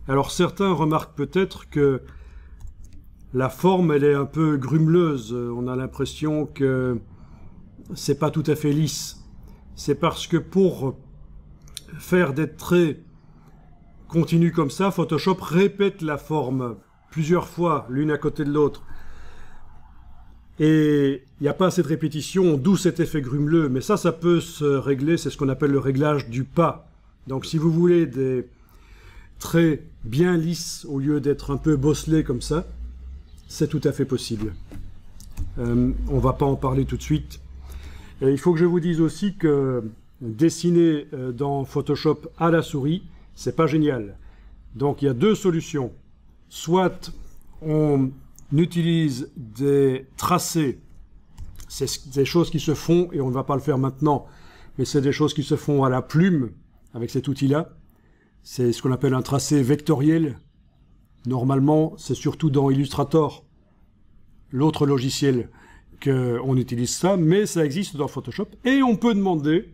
Alors certains remarquent peut-être que la forme, elle est un peu grumeleuse. On a l'impression que c'est pas tout à fait lisse. C'est parce que pour faire des traits continus comme ça, Photoshop répète la forme plusieurs fois, l'une à côté de l'autre. Et il n'y a pas assez de répétition, d'où cet effet grumeleux. Mais ça peut se régler, c'est ce qu'on appelle le réglage du pas. Donc si vous voulez des traits bien lisses au lieu d'être un peu bosselés comme ça, c'est tout à fait possible. On va pas en parler tout de suite. Et il faut que je vous dise aussi que dessiner dans Photoshop à la souris, c'est pas génial. Donc il y a deux solutions. Soit on utilise des tracés, c'est des choses qui se font, et on ne va pas le faire maintenant, mais c'est des choses qui se font à la plume avec cet outil-là. C'est ce qu'on appelle un tracé vectoriel. Normalement, c'est surtout dans Illustrator, l'autre logiciel, qu'on utilise ça, mais ça existe dans Photoshop, et on peut demander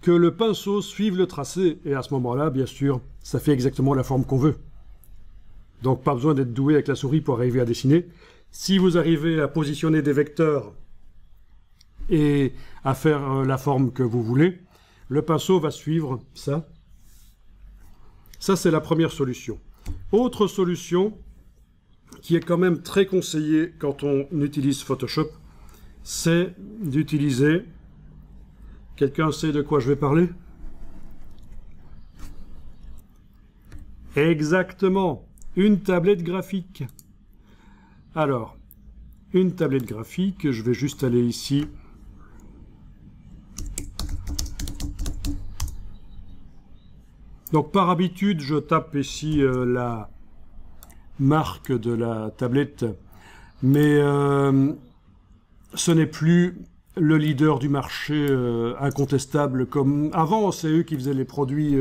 que le pinceau suive le tracé, et à ce moment-là, bien sûr, ça fait exactement la forme qu'on veut. Donc pas besoin d'être doué avec la souris pour arriver à dessiner. Si vous arrivez à positionner des vecteurs et à faire la forme que vous voulez, le pinceau va suivre ça. Ça, c'est la première solution. Autre solution, qui est quand même très conseillée quand on utilise Photoshop, c'est d'utiliser... Quelqu'un sait de quoi je vais parler? Exactement, une tablette graphique. Alors, une tablette graphique, je vais juste aller ici. Donc par habitude, je tape ici la marque de la tablette, mais ce n'est plus le leader du marché incontestable comme avant. C'est eux qui faisaient les produits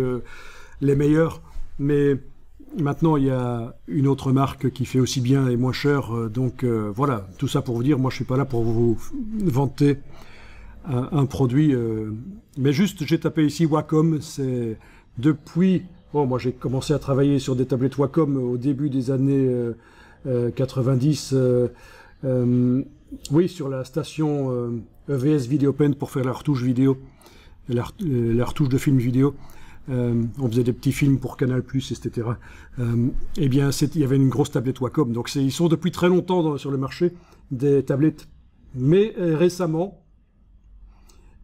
les meilleurs, mais maintenant il y a une autre marque qui fait aussi bien et moins cher, donc voilà, tout ça pour vous dire, moi je suis pas là pour vous vanter un produit, mais juste j'ai tapé ici Wacom. C'est depuis, bon, moi j'ai commencé à travailler sur des tablettes Wacom au début des années 90, oui, sur la station EVS Videopen pour faire la retouche vidéo, la retouche de films vidéo. On faisait des petits films pour Canal+, etc. Eh bien, il y avait une grosse tablette Wacom. Donc, ils sont depuis très longtemps sur le marché des tablettes. Mais récemment,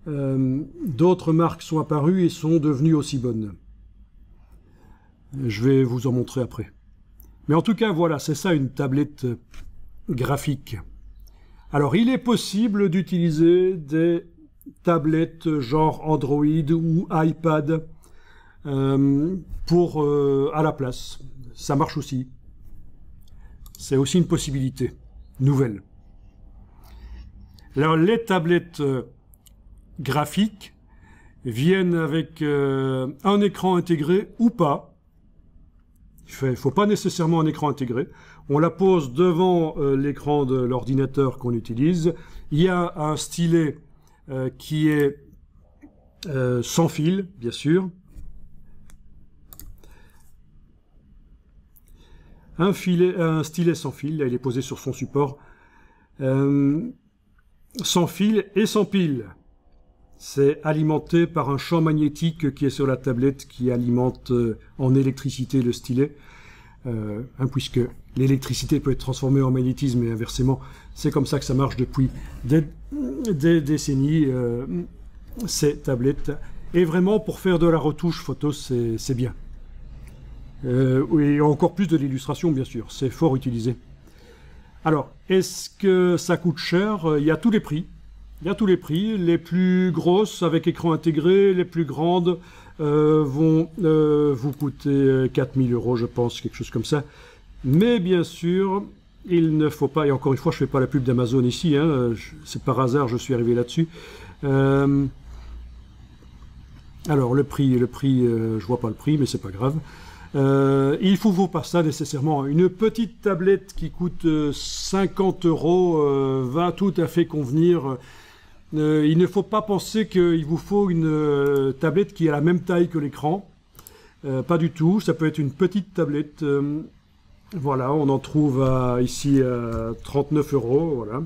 d'autres marques sont apparues et sont devenues aussi bonnes. Je vais vous en montrer après. Mais en tout cas, voilà, c'est ça une tablette graphique. Alors, il est possible d'utiliser des tablettes genre Android ou iPad à la place. Ça marche aussi. C'est aussi une possibilité nouvelle. Alors, les tablettes graphiques viennent avec un écran intégré ou pas. Il ne faut pas nécessairement un écran intégré. On la pose devant l'écran de l'ordinateur qu'on utilise. Il y a un stylet qui est sans fil, bien sûr. Un stylet sans fil, là, il est posé sur son support. Sans fil et sans pile. C'est alimenté par un champ magnétique qui est sur la tablette qui alimente en électricité le stylet. Puisque l'électricité peut être transformée en magnétisme et inversement. C'est comme ça que ça marche depuis des décennies, ces tablettes. Et vraiment, pour faire de la retouche photo, c'est bien. Et encore plus de l'illustration, bien sûr. C'est fort utilisé. Alors, est-ce que ça coûte cher? Il y a tous les prix. Il y a tous les prix. Les plus grosses, avec écran intégré, les plus grandes vont vous coûter 4000 €, je pense, quelque chose comme ça. Mais bien sûr, il ne faut pas, et encore une fois, je ne fais pas la pub d'Amazon ici, hein, c'est par hasard, je suis arrivé là-dessus. Alors, le prix, je vois pas le prix, mais c'est pas grave. Il ne faut pas ça nécessairement. Une petite tablette qui coûte 50 € va tout à fait convenir. Il ne faut pas penser qu'il vous faut une tablette qui a la même taille que l'écran. Pas du tout. Ça peut être une petite tablette. Voilà, on en trouve ici à 39 €. Voilà.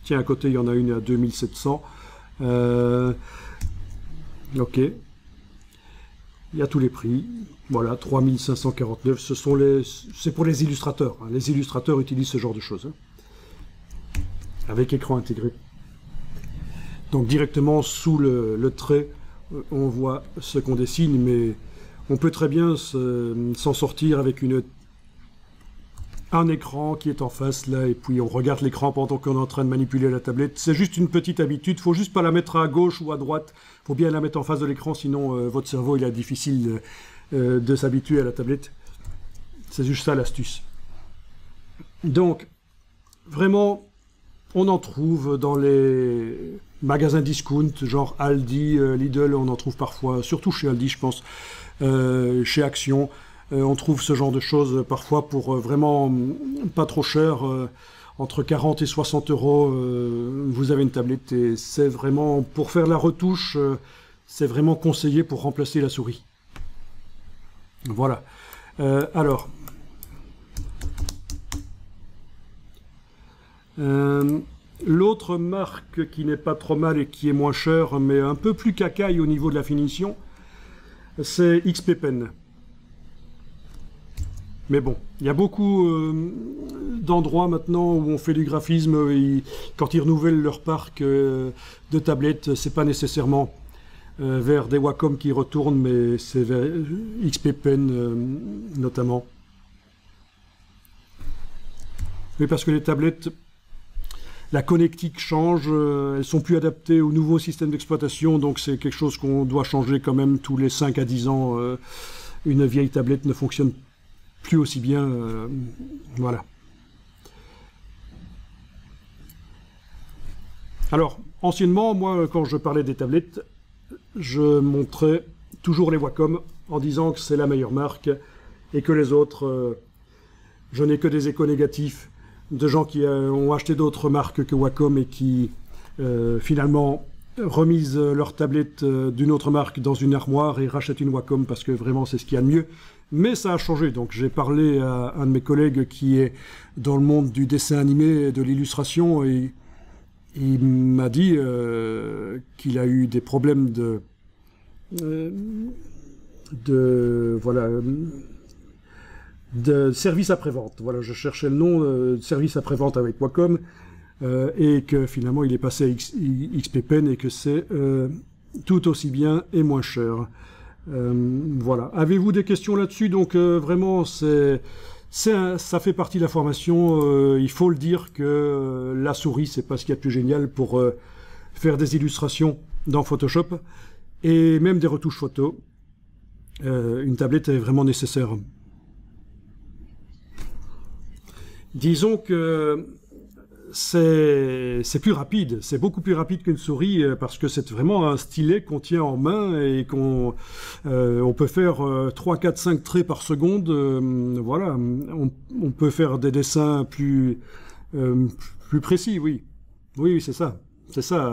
Tiens, à côté, il y en a une à 2700. Ok. Il y a tous les prix. Voilà, 3549. C'est pour les illustrateurs. Hein. Les illustrateurs utilisent ce genre de choses. Hein. Avec écran intégré. Donc directement sous le trait, on voit ce qu'on dessine, mais on peut très bien s'en sortir avec une un écran qui est en face là, et puis on regarde l'écran pendant qu'on est en train de manipuler la tablette. C'est juste une petite habitude, faut juste pas la mettre à gauche ou à droite, faut bien la mettre en face de l'écran, sinon votre cerveau il est difficile de s'habituer à la tablette. C'est juste ça l'astuce. Donc, vraiment, on en trouve dans les magasins discount, genre Aldi, Lidl, on en trouve parfois, surtout chez Aldi je pense, chez Action. On trouve ce genre de choses parfois pour vraiment pas trop cher, entre 40 et 60 euros, vous avez une tablette et c'est vraiment, pour faire la retouche, c'est vraiment conseillé pour remplacer la souris. Voilà. Alors, l'autre marque qui n'est pas trop mal et qui est moins chère, mais un peu plus cacaille au niveau de la finition, c'est XP Pen. Mais bon, il y a beaucoup d'endroits maintenant où on fait du graphisme, quand ils renouvellent leur parc de tablettes, c'est pas nécessairement vers des Wacom qui retournent, mais c'est vers XP Pen notamment. Mais parce que les tablettes, la connectique change, elles sont plus adaptées au nouveau système d'exploitation, donc c'est quelque chose qu'on doit changer quand même tous les 5 à 10 ans. Une vieille tablette ne fonctionne plus aussi bien, voilà. Alors, anciennement, moi, quand je parlais des tablettes, je montrais toujours les Wacom en disant que c'est la meilleure marque et que les autres, je n'ai que des échos négatifs de gens qui ont acheté d'autres marques que Wacom et qui, finalement, remisent leur tablette d'une autre marque dans une armoire et rachètent une Wacom parce que vraiment c'est ce qu'il y a de mieux. Mais ça a changé, donc j'ai parlé à un de mes collègues qui est dans le monde du dessin animé et de l'illustration et il m'a dit qu'il a eu des problèmes de service après-vente. Voilà, je cherchais le nom de service après-vente avec Wacom et que finalement il est passé à XP Pen et que c'est tout aussi bien et moins cher. Voilà. Avez-vous des questions là-dessus? Donc vraiment, ça fait partie de la formation. Il faut le dire que la souris, c'est pas ce qu'il y a de plus génial pour faire des illustrations dans Photoshop et même des retouches photos. Une tablette est vraiment nécessaire. Disons que c'est plus rapide, c'est beaucoup plus rapide qu'une souris parce que c'est vraiment un stylet qu'on tient en main et qu'on on peut faire 3, 4, 5 traits par seconde. Voilà, on peut faire des dessins plus précis, oui. Oui, c'est ça. C'est ça.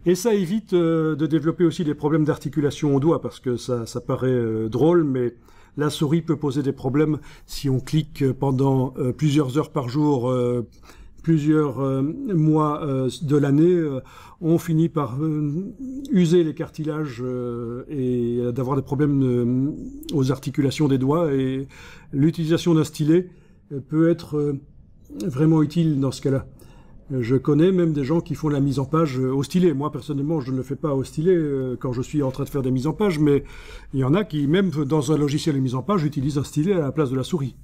Et ça évite de développer aussi des problèmes d'articulation au doigt parce que ça paraît drôle, mais la souris peut poser des problèmes si on clique pendant plusieurs heures par jour, plusieurs mois de l'année, on finit par user les cartilages et d'avoir des problèmes aux articulations des doigts. Et l'utilisation d'un stylet peut être vraiment utile dans ce cas-là. Je connais même des gens qui font la mise en page au stylet. Moi, personnellement, je ne le fais pas au stylet quand je suis en train de faire des mises en page, mais il y en a qui, même dans un logiciel de mise en page, utilisent un stylet à la place de la souris.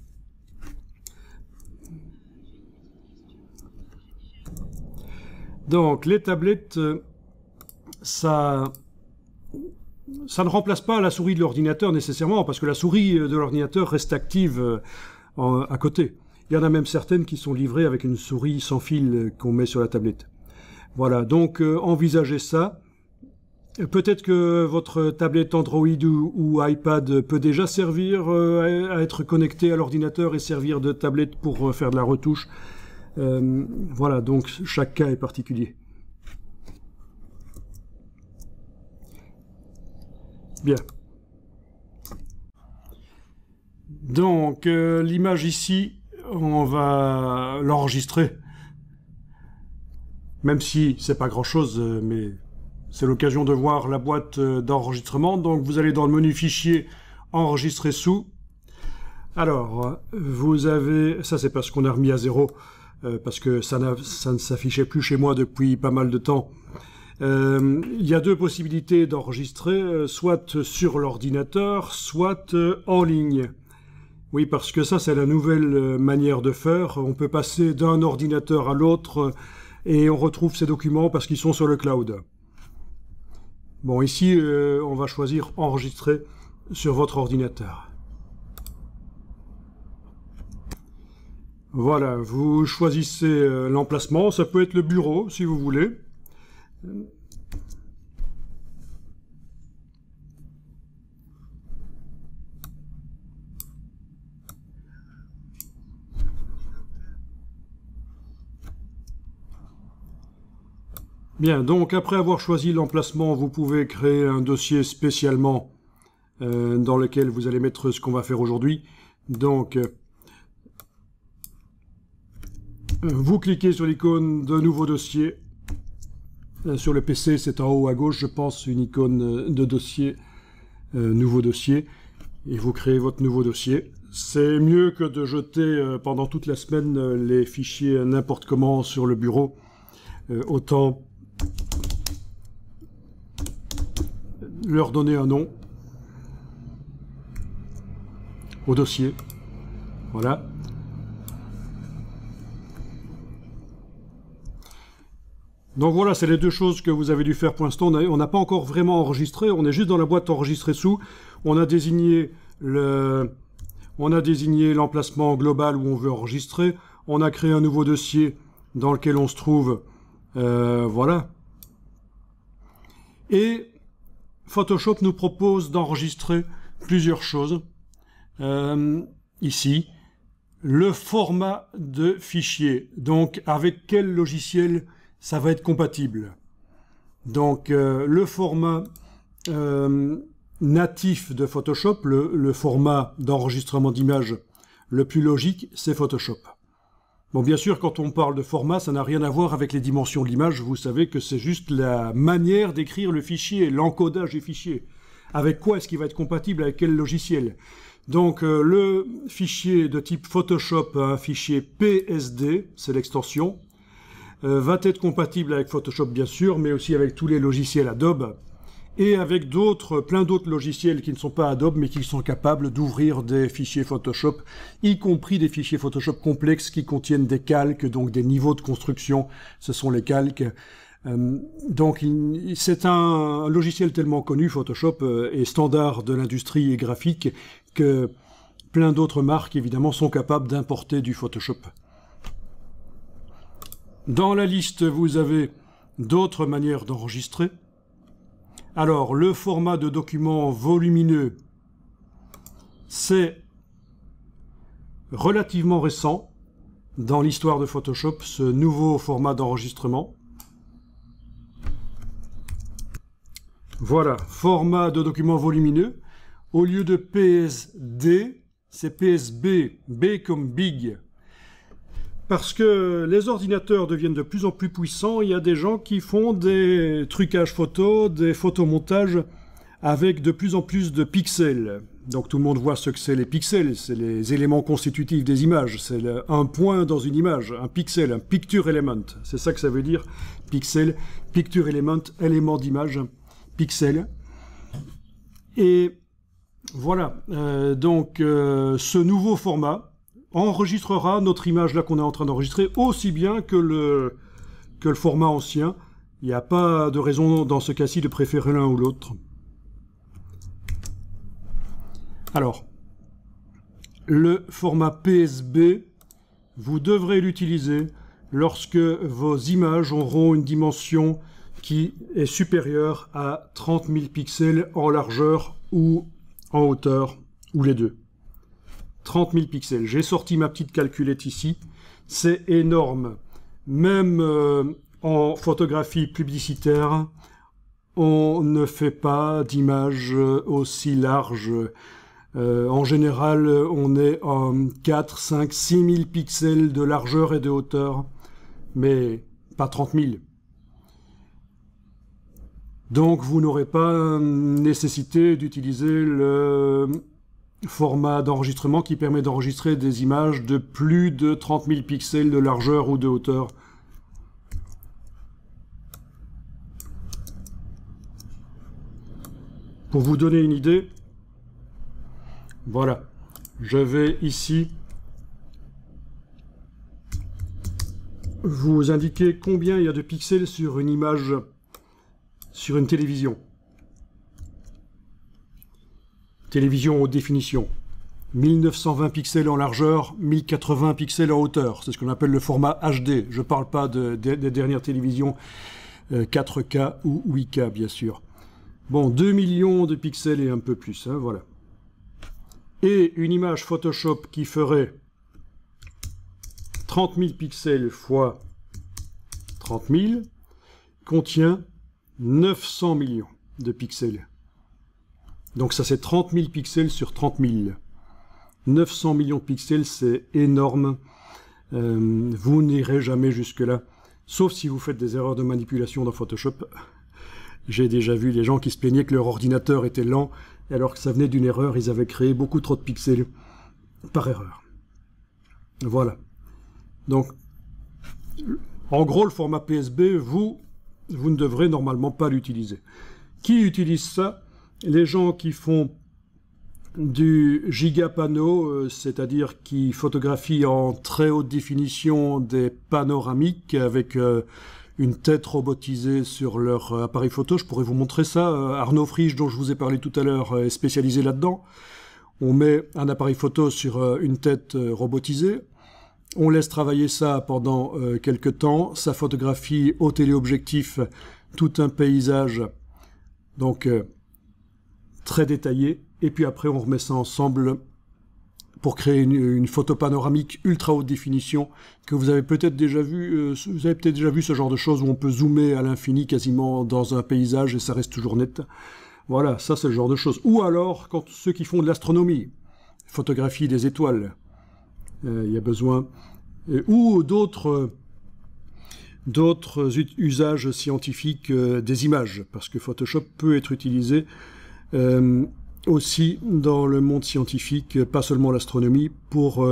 Donc, les tablettes, ça ne remplace pas la souris de l'ordinateur nécessairement, parce que la souris de l'ordinateur reste active à côté. Il y en a même certaines qui sont livrées avec une souris sans fil qu'on met sur la tablette. Voilà, donc envisagez ça. Peut-être que votre tablette Android ou iPad peut déjà servir à être connecté à l'ordinateur et servir de tablette pour faire de la retouche. Voilà, donc chaque cas est particulier. Bien. Donc, l'image ici, on va l'enregistrer. Même si c'est pas grand-chose, mais c'est l'occasion de voir la boîte d'enregistrement. Donc, vous allez dans le menu Fichier, Enregistrer sous. Alors, vous avez... Ça, c'est parce qu'on a remis à zéro. Parce que ça ne s'affichait plus chez moi depuis pas mal de temps. Il y a deux possibilités d'enregistrer, soit sur l'ordinateur, soit en ligne. Oui, parce que ça, c'est la nouvelle manière de faire. On peut passer d'un ordinateur à l'autre et on retrouve ces documents parce qu'ils sont sur le cloud. Bon, ici, on va choisir enregistrer sur votre ordinateur. Voilà, vous choisissez l'emplacement. Ça peut être le bureau, si vous voulez. Bien, donc après avoir choisi l'emplacement, vous pouvez créer un dossier spécialement dans lequel vous allez mettre ce qu'on va faire aujourd'hui. Donc, vous cliquez sur l'icône de nouveau dossier. Sur le PC, c'est en haut à gauche, je pense, une icône de dossier, nouveau dossier. Et vous créez votre nouveau dossier. C'est mieux que de jeter pendant toute la semaine les fichiers n'importe comment sur le bureau. Autant leur donner un nom au dossier. Voilà. Donc voilà, c'est les deux choses que vous avez dû faire pour l'instant. On n'a pas encore vraiment enregistré, on est juste dans la boîte enregistrée sous. On a désigné l'emplacement global où on veut enregistrer. On a créé un nouveau dossier dans lequel on se trouve. Voilà. Et Photoshop nous propose d'enregistrer plusieurs choses. Ici, le format de fichier. Donc, avec quel logiciel ça va être compatible. Donc, le format natif de Photoshop, le format d'enregistrement d'image le plus logique, c'est Photoshop. Bon, bien sûr, quand on parle de format, ça n'a rien à voir avec les dimensions de l'image. Vous savez que c'est juste la manière d'écrire le fichier, l'encodage du fichier. Avec quoi est-ce qu'il va être compatible, avec quel logiciel? Donc, le fichier de type Photoshop, un fichier PSD, c'est l'extension, va être compatible avec Photoshop, bien sûr, mais aussi avec tous les logiciels Adobe, et avec plein d'autres logiciels qui ne sont pas Adobe, mais qui sont capables d'ouvrir des fichiers Photoshop, y compris des fichiers Photoshop complexes qui contiennent des calques, donc des niveaux de construction, ce sont les calques. Donc c'est un logiciel tellement connu, Photoshop, et standard de l'industrie graphique, que plein d'autres marques, évidemment, sont capables d'importer du Photoshop. Dans la liste, vous avez d'autres manières d'enregistrer. Alors, le format de document volumineux, c'est relativement récent dans l'histoire de Photoshop, ce nouveau format d'enregistrement. Voilà, format de document volumineux. Au lieu de PSD, c'est PSB, B comme big. Parce que les ordinateurs deviennent de plus en plus puissants, il y a des gens qui font des trucages photos, des photomontages avec de plus en plus de pixels. Donc tout le monde voit ce que c'est les pixels, c'est les éléments constitutifs des images, c'est un point dans une image, un pixel, un picture element, c'est ça que ça veut dire, pixel, picture element, élément d'image, pixel. Et voilà, donc ce nouveau format enregistrera notre image là qu'on est en train d'enregistrer aussi bien que le format ancien. Il n'y a pas de raison dans ce cas-ci de préférer l'un ou l'autre. Alors, le format PSB, vous devrez l'utiliser lorsque vos images auront une dimension qui est supérieure à 30 000 pixels en largeur ou en hauteur, ou les deux. 30 000 pixels. J'ai sorti ma petite calculette ici. C'est énorme. Même en photographie publicitaire, on ne fait pas d'images aussi larges. En général, on est en 4, 5, 6 000 pixels de largeur et de hauteur, mais pas 30 000. Donc, vous n'aurez pas nécessité d'utiliser le format d'enregistrement qui permet d'enregistrer des images de plus de 30 000 pixels de largeur ou de hauteur. Pour vous donner une idée, voilà, je vais ici vous indiquer combien il y a de pixels sur une image, sur une télévision. Télévision haute définition. 1920 pixels en largeur, 1080 pixels en hauteur. C'est ce qu'on appelle le format HD. Je ne parle pas des dernières télévisions 4K ou 8K, bien sûr. Bon, 2 millions de pixels et un peu plus, hein, voilà. Et une image Photoshop qui ferait 30 000 pixels fois 30 000 contient 900 millions de pixels. Donc ça c'est 30 000 pixels sur 30 000. 900 millions de pixels, c'est énorme. Vous n'irez jamais jusque-là, sauf si vous faites des erreurs de manipulation dans Photoshop. J'ai déjà vu les gens qui se plaignaient que leur ordinateur était lent, alors que ça venait d'une erreur, ils avaient créé beaucoup trop de pixels par erreur. Voilà. Donc, en gros, le format PSB, vous ne devrez normalement pas l'utiliser. Qui utilise ça? Les gens qui font du gigapano, c'est-à-dire qui photographient en très haute définition des panoramiques avec une tête robotisée sur leur appareil photo. Je pourrais vous montrer ça. Arnaud Frisch, dont je vous ai parlé tout à l'heure, est spécialisé là-dedans. On met un appareil photo sur une tête robotisée. On laisse travailler ça pendant quelques temps. Ça photographie au téléobjectif tout un paysage, donc très détaillé. Et puis après, on remet ça ensemble pour créer une photo panoramique ultra haute définition que vous avez peut-être déjà vu. Vous avez peut-être déjà vu ce genre de choses où on peut zoomer à l'infini quasiment dans un paysage et ça reste toujours net. Voilà, ça c'est le genre de choses. Ou alors, quand ceux qui font de l'astronomie, photographie des étoiles, il y a besoin... ou d'autres usages scientifiques des images, parce que Photoshop peut être utilisé aussi dans le monde scientifique, pas seulement l'astronomie, pour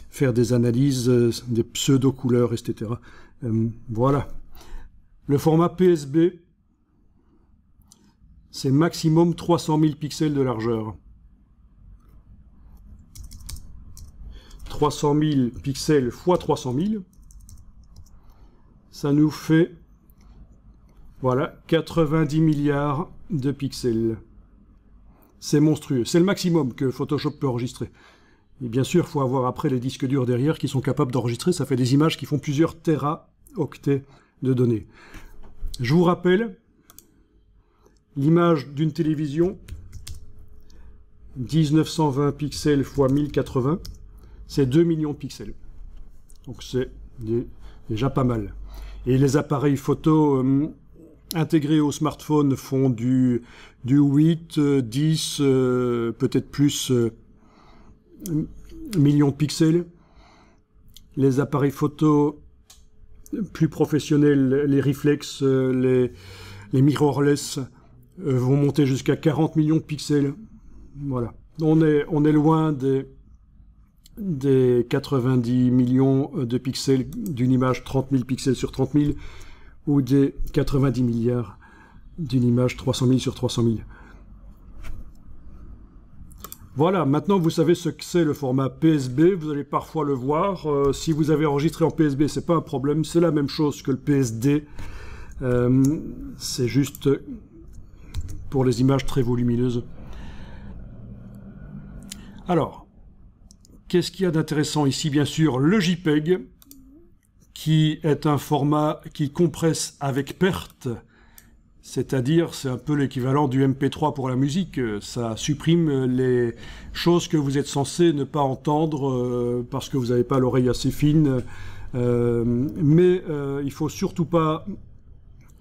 faire des analyses, des pseudo-couleurs, etc. Voilà. Le format PSB, c'est maximum 300 000 pixels de largeur. 300 000 pixels fois 300 000, ça nous fait, voilà, 90 milliards de pixels. C'est monstrueux. C'est le maximum que Photoshop peut enregistrer. Et bien sûr, il faut avoir après les disques durs derrière qui sont capables d'enregistrer. Ça fait des images qui font plusieurs téraoctets de données. Je vous rappelle, l'image d'une télévision, 1920 pixels fois 1080, c'est 2 millions de pixels. Donc c'est déjà pas mal. Et les appareils photo intégrés au smartphone font du 8, 10, peut-être plus millions de pixels. Les appareils photo plus professionnels, les reflex, les mirrorless, vont monter jusqu'à 40 millions de pixels. Voilà. On est loin des 90 millions de pixels d'une image 30 000 pixels sur 30 000 ou des 90 milliards d'une image 300 000 sur 300 000. Voilà, maintenant vous savez ce que c'est le format PSB, vous allez parfois le voir. Si vous avez enregistré en PSB, c'est pas un problème, c'est la même chose que le PSD. C'est juste pour les images très volumineuses. Alors, qu'est-ce qu'il y a d'intéressant ici? Bien sûr, le JPEG, qui est un format qui compresse avec perte, c'est-à-dire c'est un peu l'équivalent du MP3 pour la musique. Ça supprime les choses que vous êtes censé ne pas entendre parce que vous n'avez pas l'oreille assez fine. Mais il faut surtout pas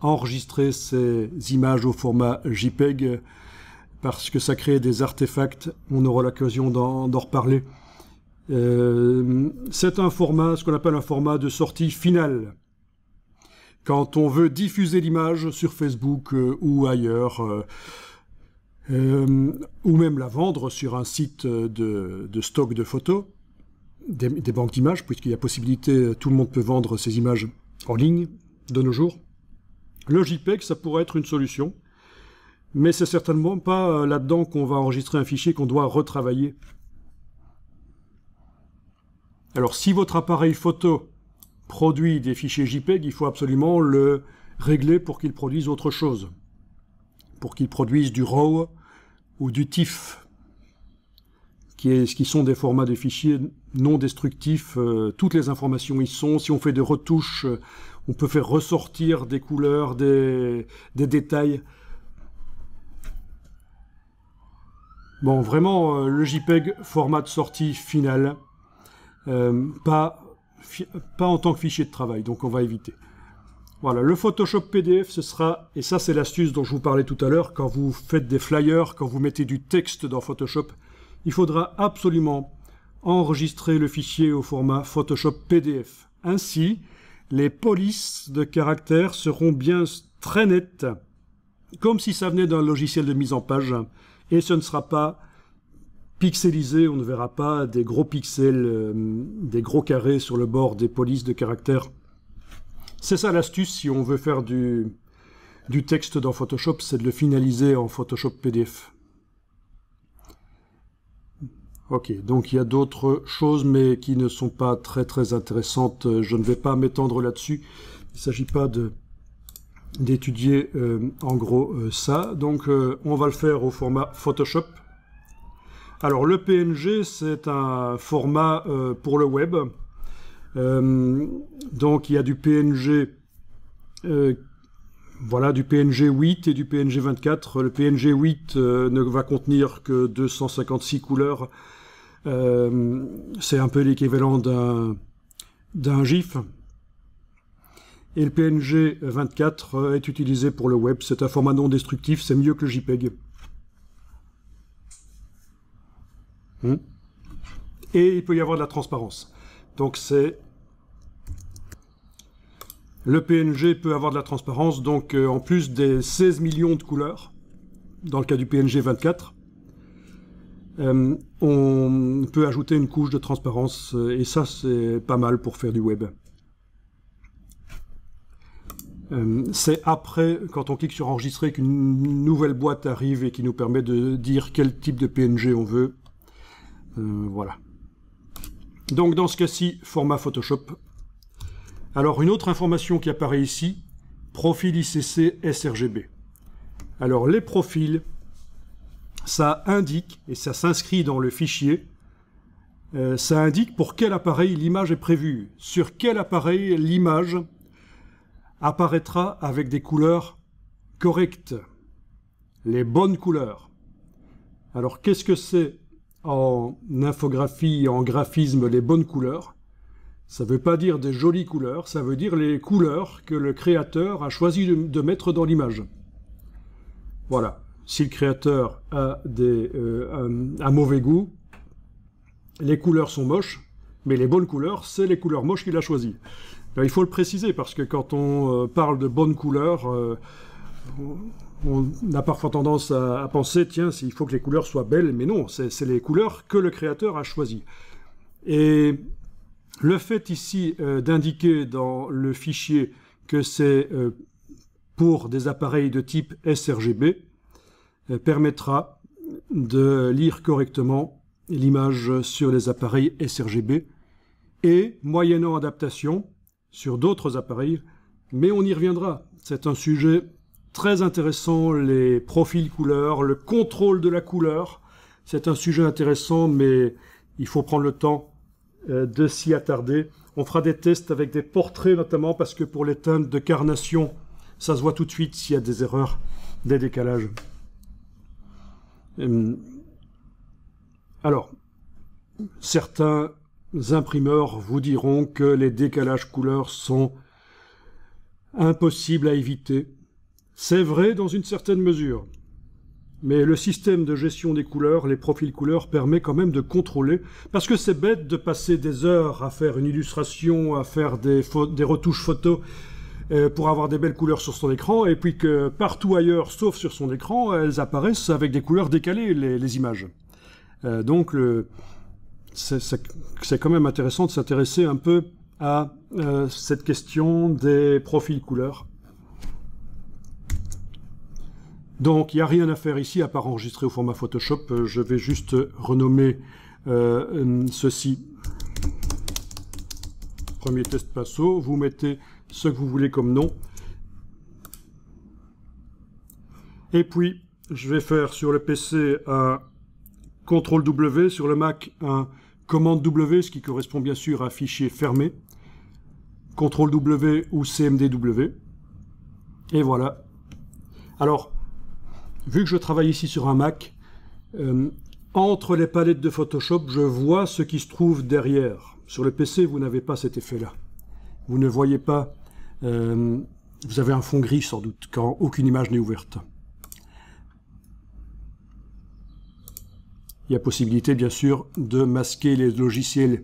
enregistrer ces images au format JPEG parce que ça crée des artefacts. On aura l'occasion d'en reparler. C'est un format, ce qu'on appelle un format de sortie finale. Quand on veut diffuser l'image sur Facebook ou ailleurs, ou même la vendre sur un site de stock de photos, des banques d'images, puisqu'il y a possibilité, tout le monde peut vendre ses images en ligne de nos jours. Le JPEG, ça pourrait être une solution, mais c'est certainement pas là-dedans qu'on va enregistrer un fichier qu'on doit retravailler. Alors, si votre appareil photo produit des fichiers JPEG, il faut absolument le régler pour qu'il produise autre chose. Pour qu'il produise du RAW ou du TIFF, qui sont des formats de fichiers non destructifs. Toutes les informations y sont. Si on fait des retouches, on peut faire ressortir des couleurs, des détails. Bon, vraiment, le JPEG, format de sortie final, pas en tant que fichier de travail, donc on va éviter. Voilà, le Photoshop PDF, ce sera, et ça c'est l'astuce dont je vous parlais tout à l'heure, quand vous faites des flyers, quand vous mettez du texte dans Photoshop, il faudra absolument enregistrer le fichier au format Photoshop PDF. Ainsi, les polices de caractères seront bien très nettes, comme si ça venait d'un logiciel de mise en page, et ce ne sera pas pixelisé, on ne verra pas des gros pixels, des gros carrés sur le bord des polices de caractères. C'est ça l'astuce si on veut faire du texte dans Photoshop, c'est de le finaliser en Photoshop PDF. Ok, donc il y a d'autres choses, mais qui ne sont pas très intéressantes. Je ne vais pas m'étendre là-dessus. Il ne s'agit pas d'étudier en gros ça. Donc on va le faire au format Photoshop. Alors le PNG, c'est un format pour le web. Donc il y a du PNG, voilà, du PNG 8 et du PNG 24. Le PNG 8 ne va contenir que 256 couleurs. C'est un peu l'équivalent d'un GIF. Et le PNG 24 est utilisé pour le web. C'est un format non destructif, c'est mieux que le JPEG. Et il peut y avoir de la transparence. Donc le PNG peut avoir de la transparence, donc en plus des 16 millions de couleurs, dans le cas du PNG 24, on peut ajouter une couche de transparence, et ça c'est pas mal pour faire du web. C'est après, quand on clique sur enregistrer, qu'une nouvelle boîte arrive et qui nous permet de dire quel type de PNG on veut. Voilà. Donc dans ce cas-ci, format Photoshop. Alors une autre information qui apparaît ici, profil ICC sRGB. Alors les profils, ça indique, et ça s'inscrit dans le fichier, ça indique pour quel appareil l'image est prévue, sur quel appareil l'image apparaîtra avec des couleurs correctes, les bonnes couleurs. Alors qu'est-ce que c'est en infographie, en graphisme, les bonnes couleurs? Ça ne veut pas dire des jolies couleurs, ça veut dire les couleurs que le créateur a choisi de mettre dans l'image. Voilà. Si le créateur a un mauvais goût, les couleurs sont moches, mais les bonnes couleurs, c'est les couleurs moches qu'il a choisies. Alors, il faut le préciser, parce que quand on parle de bonnes couleurs, on a parfois tendance à penser, tiens, il faut que les couleurs soient belles, mais non, c'est les couleurs que le créateur a choisies. Et le fait ici d'indiquer dans le fichier que c'est pour des appareils de type sRGB permettra de lire correctement l'image sur les appareils sRGB et, moyennant adaptation, sur d'autres appareils, mais on y reviendra. C'est un sujet très intéressant, les profils couleurs, le contrôle de la couleur. C'est un sujet intéressant, mais il faut prendre le temps de s'y attarder. On fera des tests avec des portraits notamment, parce que pour les teintes de carnation, ça se voit tout de suite s'il y a des erreurs, des décalages. Alors, certains imprimeurs vous diront que les décalages couleurs sont impossibles à éviter. C'est vrai dans une certaine mesure. Mais le système de gestion des couleurs, les profils couleurs, permet quand même de contrôler. Parce que c'est bête de passer des heures à faire une illustration, à faire des retouches photos pour avoir des belles couleurs sur son écran, et puis que partout ailleurs, sauf sur son écran, elles apparaissent avec des couleurs décalées, les images. Donc c'est quand même intéressant de s'intéresser un peu à cette question des profils couleurs. Donc, il n'y a rien à faire ici à part enregistrer au format Photoshop. Je vais juste renommer ceci premier test pinceau, vous mettez ce que vous voulez comme nom. Et puis, je vais faire sur le PC un CTRL-W, sur le Mac un commande-W, ce qui correspond bien sûr à un fichier fermé. CTRL-W ou CMD-W. Et voilà. Alors, vu que je travaille ici sur un Mac, entre les palettes de Photoshop, je vois ce qui se trouve derrière. Sur le PC, vous n'avez pas cet effet-là. Vous ne voyez pas... vous avez un fond gris sans doute, quand aucune image n'est ouverte. Il y a possibilité, bien sûr, de masquer les logiciels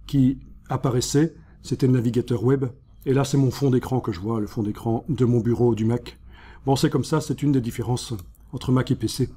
qui apparaissaient. C'était le navigateur web. Et là, c'est mon fond d'écran que je vois, le fond d'écran de mon bureau du Mac. Bon, c'est comme ça, c'est une des différences entre Mac et PC.